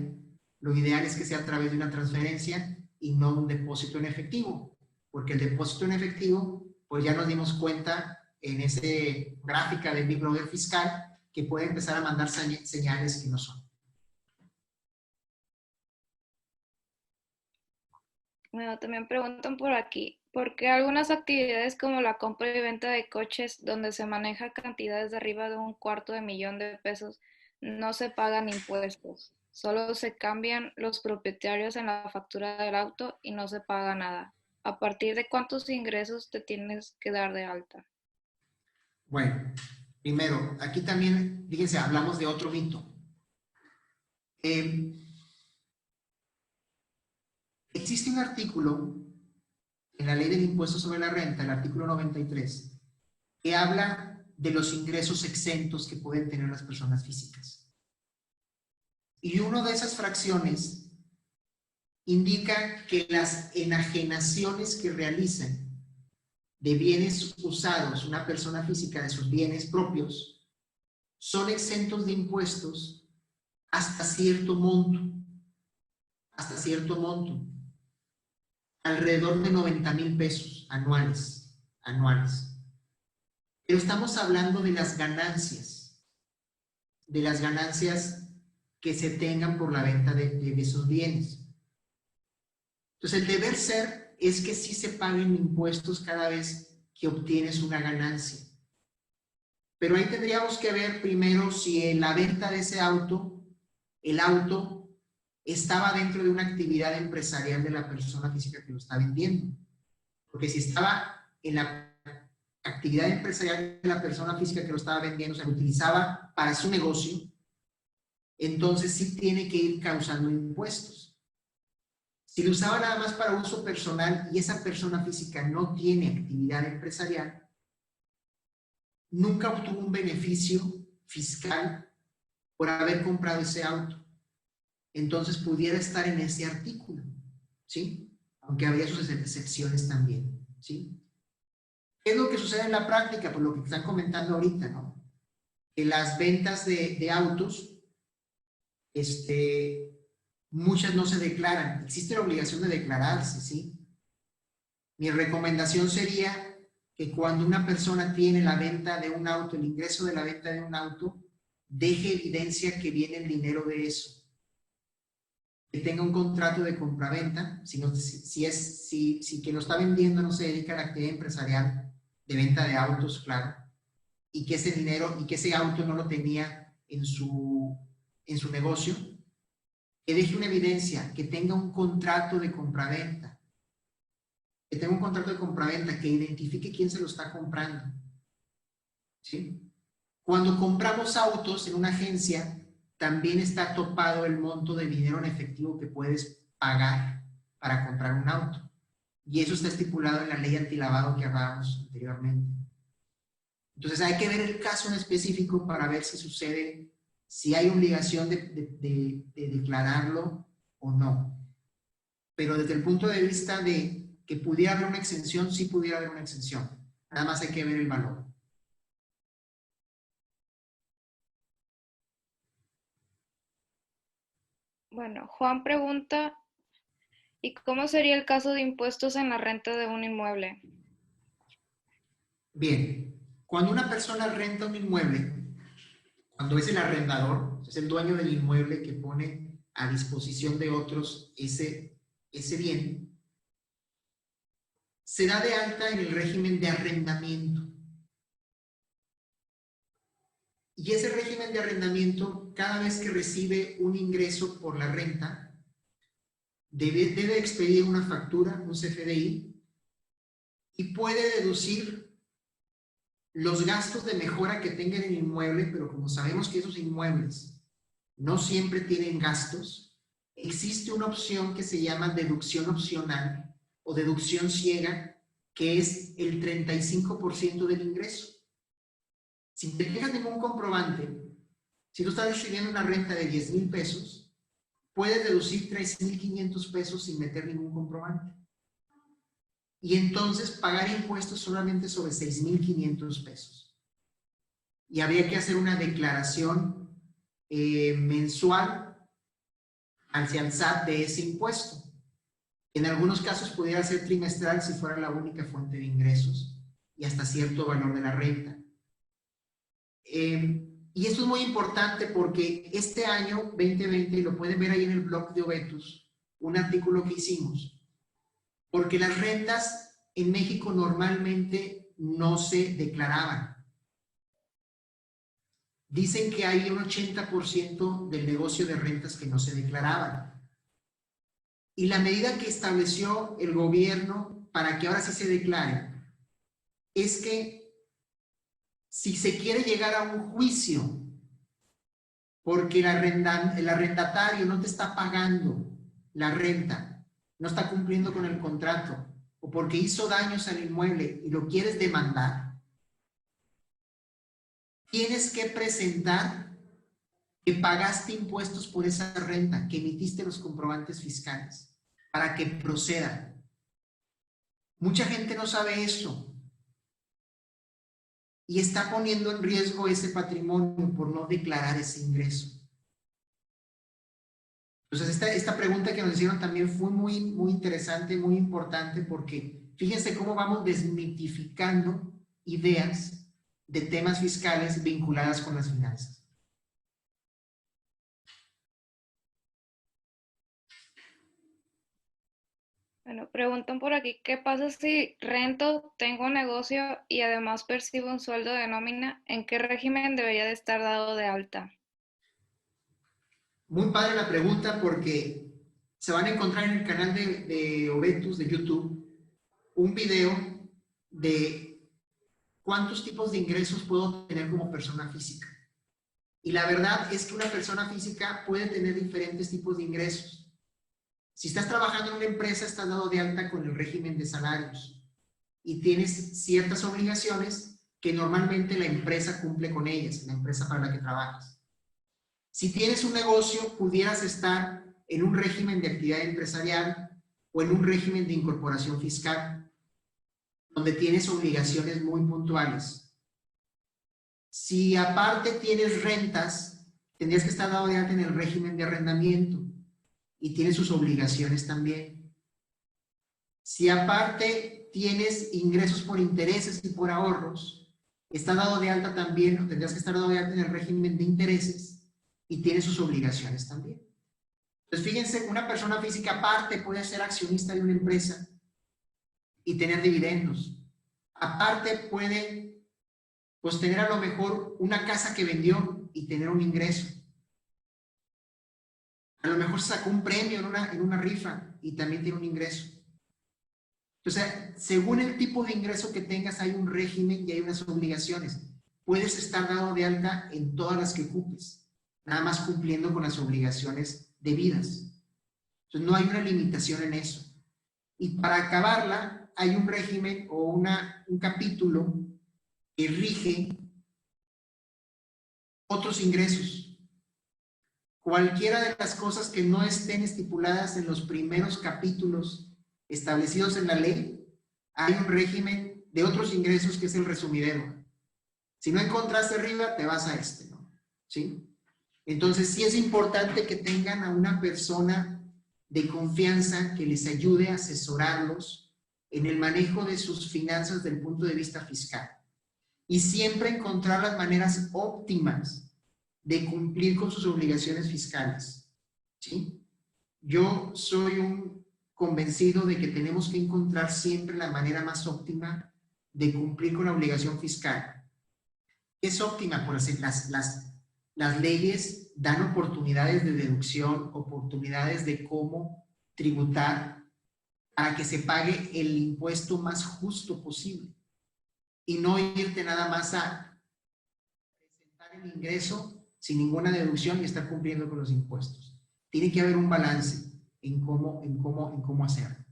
lo ideal es que sea a través de una transferencia y no un depósito en efectivo, porque el depósito en efectivo, pues ya nos dimos cuenta en esa gráfica del Big Brother fiscal que puede empezar a mandar señales que no son. Bueno, también preguntan por aquí, ¿por qué algunas actividades como la compra y venta de coches donde se maneja cantidades de arriba de $250,000 no se pagan impuestos? Solo se cambian los propietarios en la factura del auto y no se paga nada. ¿A partir de cuántos ingresos te tienes que dar de alta? Bueno, primero, aquí también, fíjense, hablamos de otro mito. Existe un artículo en la Ley del Impuesto sobre la Renta, el artículo 93, que habla de los ingresos exentos que pueden tener las personas físicas. Y una de esas fracciones indica que las enajenaciones que realicen de bienes usados una persona física de sus bienes propios son exentos de impuestos hasta cierto monto, alrededor de 90,000 pesos anuales. Pero estamos hablando de las ganancias que se tengan por la venta de esos bienes. Entonces, el deber ser es que sí se paguen impuestos cada vez que obtienes una ganancia. Pero ahí tendríamos que ver primero si en la venta de ese auto, el auto estaba dentro de una actividad empresarial de la persona física que lo está vendiendo. Porque si estaba en la actividad empresarial de la persona física que lo estaba vendiendo, o sea, lo utilizaba para su negocio, entonces sí tiene que ir causando impuestos. Si lo usaba nada más para uso personal y esa persona física no tiene actividad empresarial, nunca obtuvo un beneficio fiscal por haber comprado ese auto. Entonces pudiera estar en ese artículo, ¿sí? Aunque habría sus excepciones también, ¿sí? ¿Qué es lo que sucede en la práctica? Pues lo que están comentando ahorita, ¿no? Que las ventas de autos, muchas no se declaran. Existe la obligación de declararse, ¿sí? Mi recomendación sería que cuando una persona tiene la venta de un auto, el ingreso de la venta de un auto, deje evidencia que viene el dinero de eso. Que tenga un contrato de compraventa, si quien lo está vendiendo no se dedica a la actividad empresarial de venta de autos, claro, y que ese dinero y que ese auto no lo tenía en su negocio, que deje una evidencia, que tenga un contrato de compraventa, que identifique quién se lo está comprando, ¿sí? Cuando compramos autos en una agencia, también está topado el monto de dinero en efectivo que puedes pagar para comprar un auto. Y eso está estipulado en la ley antilavado que hablábamos anteriormente. Entonces hay que ver el caso en específico para ver si sucede, si hay obligación de declararlo o no. Pero desde el punto de vista de que pudiera haber una exención, sí pudiera haber una exención. Nada más hay que ver el valor. Bueno, Juan pregunta, ¿y cómo sería el caso de impuestos en la renta de un inmueble? Bien, cuando una persona renta un inmueble, cuando es el arrendador, es el dueño del inmueble que pone a disposición de otros ese bien, se da de alta en el régimen de arrendamiento. Y ese régimen de arrendamiento, cada vez que recibe un ingreso por la renta, debe expedir una factura, un CFDI, y puede deducir los gastos de mejora que tenga en el inmueble, pero como sabemos que esos inmuebles no siempre tienen gastos, existe una opción que se llama deducción opcional o deducción ciega, que es el 35% del ingreso. Sin que tengas ningún comprobante, si tú estás recibiendo una renta de 10,000 pesos, puedes deducir 3,500 pesos sin meter ningún comprobante. Y entonces pagar impuestos solamente sobre 6,500 pesos. Y habría que hacer una declaración mensual hacia el SAT de ese impuesto. En algunos casos pudiera ser trimestral si fuera la única fuente de ingresos y hasta cierto valor de la renta. Y esto es muy importante porque este año 2020, lo pueden ver ahí en el blog de Obetus, un artículo que hicimos, porque las rentas en México normalmente no se declaraban. Dicen que hay un 80% del negocio de rentas que no se declaraban. Y la medida que estableció el gobierno para que ahora sí se declare es que si se quiere llegar a un juicio porque el arrendatario no te está pagando la renta, no está cumpliendo con el contrato, o porque hizo daños al inmueble y lo quieres demandar, tienes que presentar que pagaste impuestos por esa renta, que emitiste los comprobantes fiscales, para que proceda. Mucha gente no sabe eso y está poniendo en riesgo ese patrimonio por no declarar ese ingreso. Entonces, esta pregunta que nos hicieron también fue muy, muy interesante, muy importante, porque fíjense cómo vamos desmitificando ideas de temas fiscales vinculadas con las finanzas. Bueno, preguntan por aquí, ¿qué pasa si rento, tengo un negocio y además percibo un sueldo de nómina? ¿En qué régimen debería de estar dado de alta? Muy padre la pregunta porque se van a encontrar en el canal de Obetus de YouTube un video de cuántos tipos de ingresos puedo tener como persona física. Y la verdad es que una persona física puede tener diferentes tipos de ingresos. Si estás trabajando en una empresa, estás dado de alta con el régimen de salarios y tienes ciertas obligaciones que normalmente la empresa cumple con ellas, la empresa para la que trabajas. Si tienes un negocio, pudieras estar en un régimen de actividad empresarial o en un régimen de incorporación fiscal, donde tienes obligaciones muy puntuales. Si aparte tienes rentas, tendrías que estar dado de alta en el régimen de arrendamiento y tiene sus obligaciones también. Si aparte tienes ingresos por intereses y por ahorros, está dado de alta también, o tendrías que estar dado de alta en el régimen de intereses y tiene sus obligaciones también. Entonces, fíjense, una persona física aparte puede ser accionista de una empresa y tener dividendos. Aparte puede, pues, tener a lo mejor una casa que vendió y tener un ingreso. A lo mejor sacó un premio en una rifa y también tiene un ingreso. Entonces, según el tipo de ingreso que tengas, hay un régimen y hay unas obligaciones. Puedes estar dado de alta en todas las que ocupes, nada más cumpliendo con las obligaciones debidas. Entonces, no hay una limitación en eso. Y para acabarla, hay un régimen o un capítulo que rige otros ingresos. Cualquiera de las cosas que no estén estipuladas en los primeros capítulos establecidos en la ley, hay un régimen de otros ingresos que es el resumidero. Si no encontraste arriba, te vas a este, ¿no? ¿Sí? Entonces, sí es importante que tengan a una persona de confianza que les ayude a asesorarlos en el manejo de sus finanzas desde el punto de vista fiscal. Y siempre encontrar las maneras óptimas de cumplir con sus obligaciones fiscales. ¿Sí? Yo soy un convencido de que tenemos que encontrar siempre la manera más óptima de cumplir con la obligación fiscal. Es óptima, por decir, las leyes dan oportunidades de deducción, oportunidades de cómo tributar para que se pague el impuesto más justo posible. y no irte nada más a presentar el ingreso sin ninguna deducción y estar cumpliendo con los impuestos. Tiene que haber un balance en cómo hacerlo.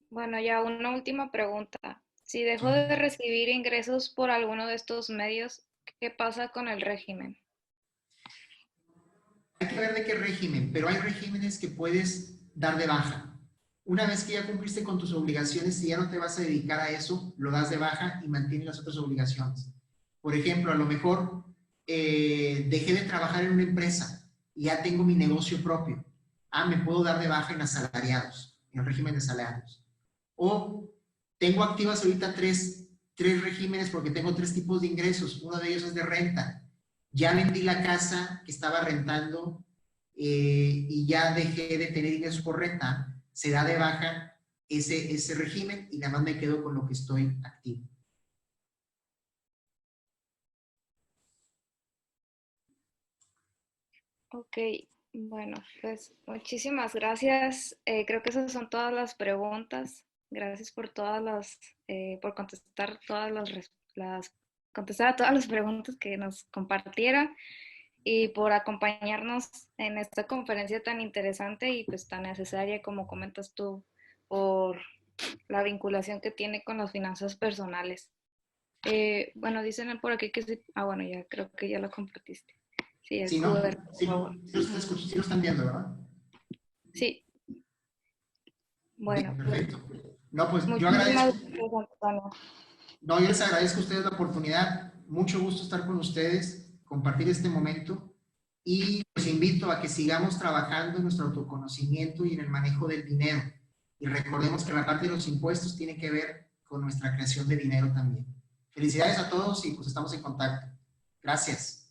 Bueno, ya una última pregunta. Si dejo de recibir ingresos por alguno de estos medios, ¿qué pasa con el régimen? Hay que ver de qué régimen, pero hay regímenes que puedes dar de baja. Una vez que ya cumpliste con tus obligaciones, si ya no te vas a dedicar a eso, lo das de baja y mantienes las otras obligaciones. Por ejemplo, a lo mejor dejé de trabajar en una empresa y ya tengo mi negocio propio. Me puedo dar de baja en asalariados, en el régimen de salarios. O tengo activas ahorita tres regímenes porque tengo 3 tipos de ingresos. Uno de ellos es de renta. Ya vendí la casa que estaba rentando y ya dejé de tener ingresos por renta. Se da de baja ese régimen y nada más me quedo con lo que estoy activo. Ok, bueno, pues muchísimas gracias. Creo que esas son todas las preguntas. Gracias por por contestar contestar a todas las preguntas que nos compartieron y por acompañarnos en esta conferencia tan interesante y pues tan necesaria como comentas tú, por la vinculación que tiene con las finanzas personales. Bueno, dicen por aquí que sí. Bueno, ya creo que ya lo compartiste. Sí, el Sí, ¿no? QR, por favor. Sí lo están viendo, ¿verdad? Sí, Bien, bueno, pues perfecto. No, pues yo muchísimas agradezco. gracias, Antonio. No, yo les agradezco a ustedes la oportunidad. Mucho gusto estar con ustedes, compartir este momento y los invito a que sigamos trabajando en nuestro autoconocimiento y en el manejo del dinero. Y recordemos que la parte de los impuestos tiene que ver con nuestra creación de dinero también. Felicidades a todos y pues estamos en contacto. Gracias.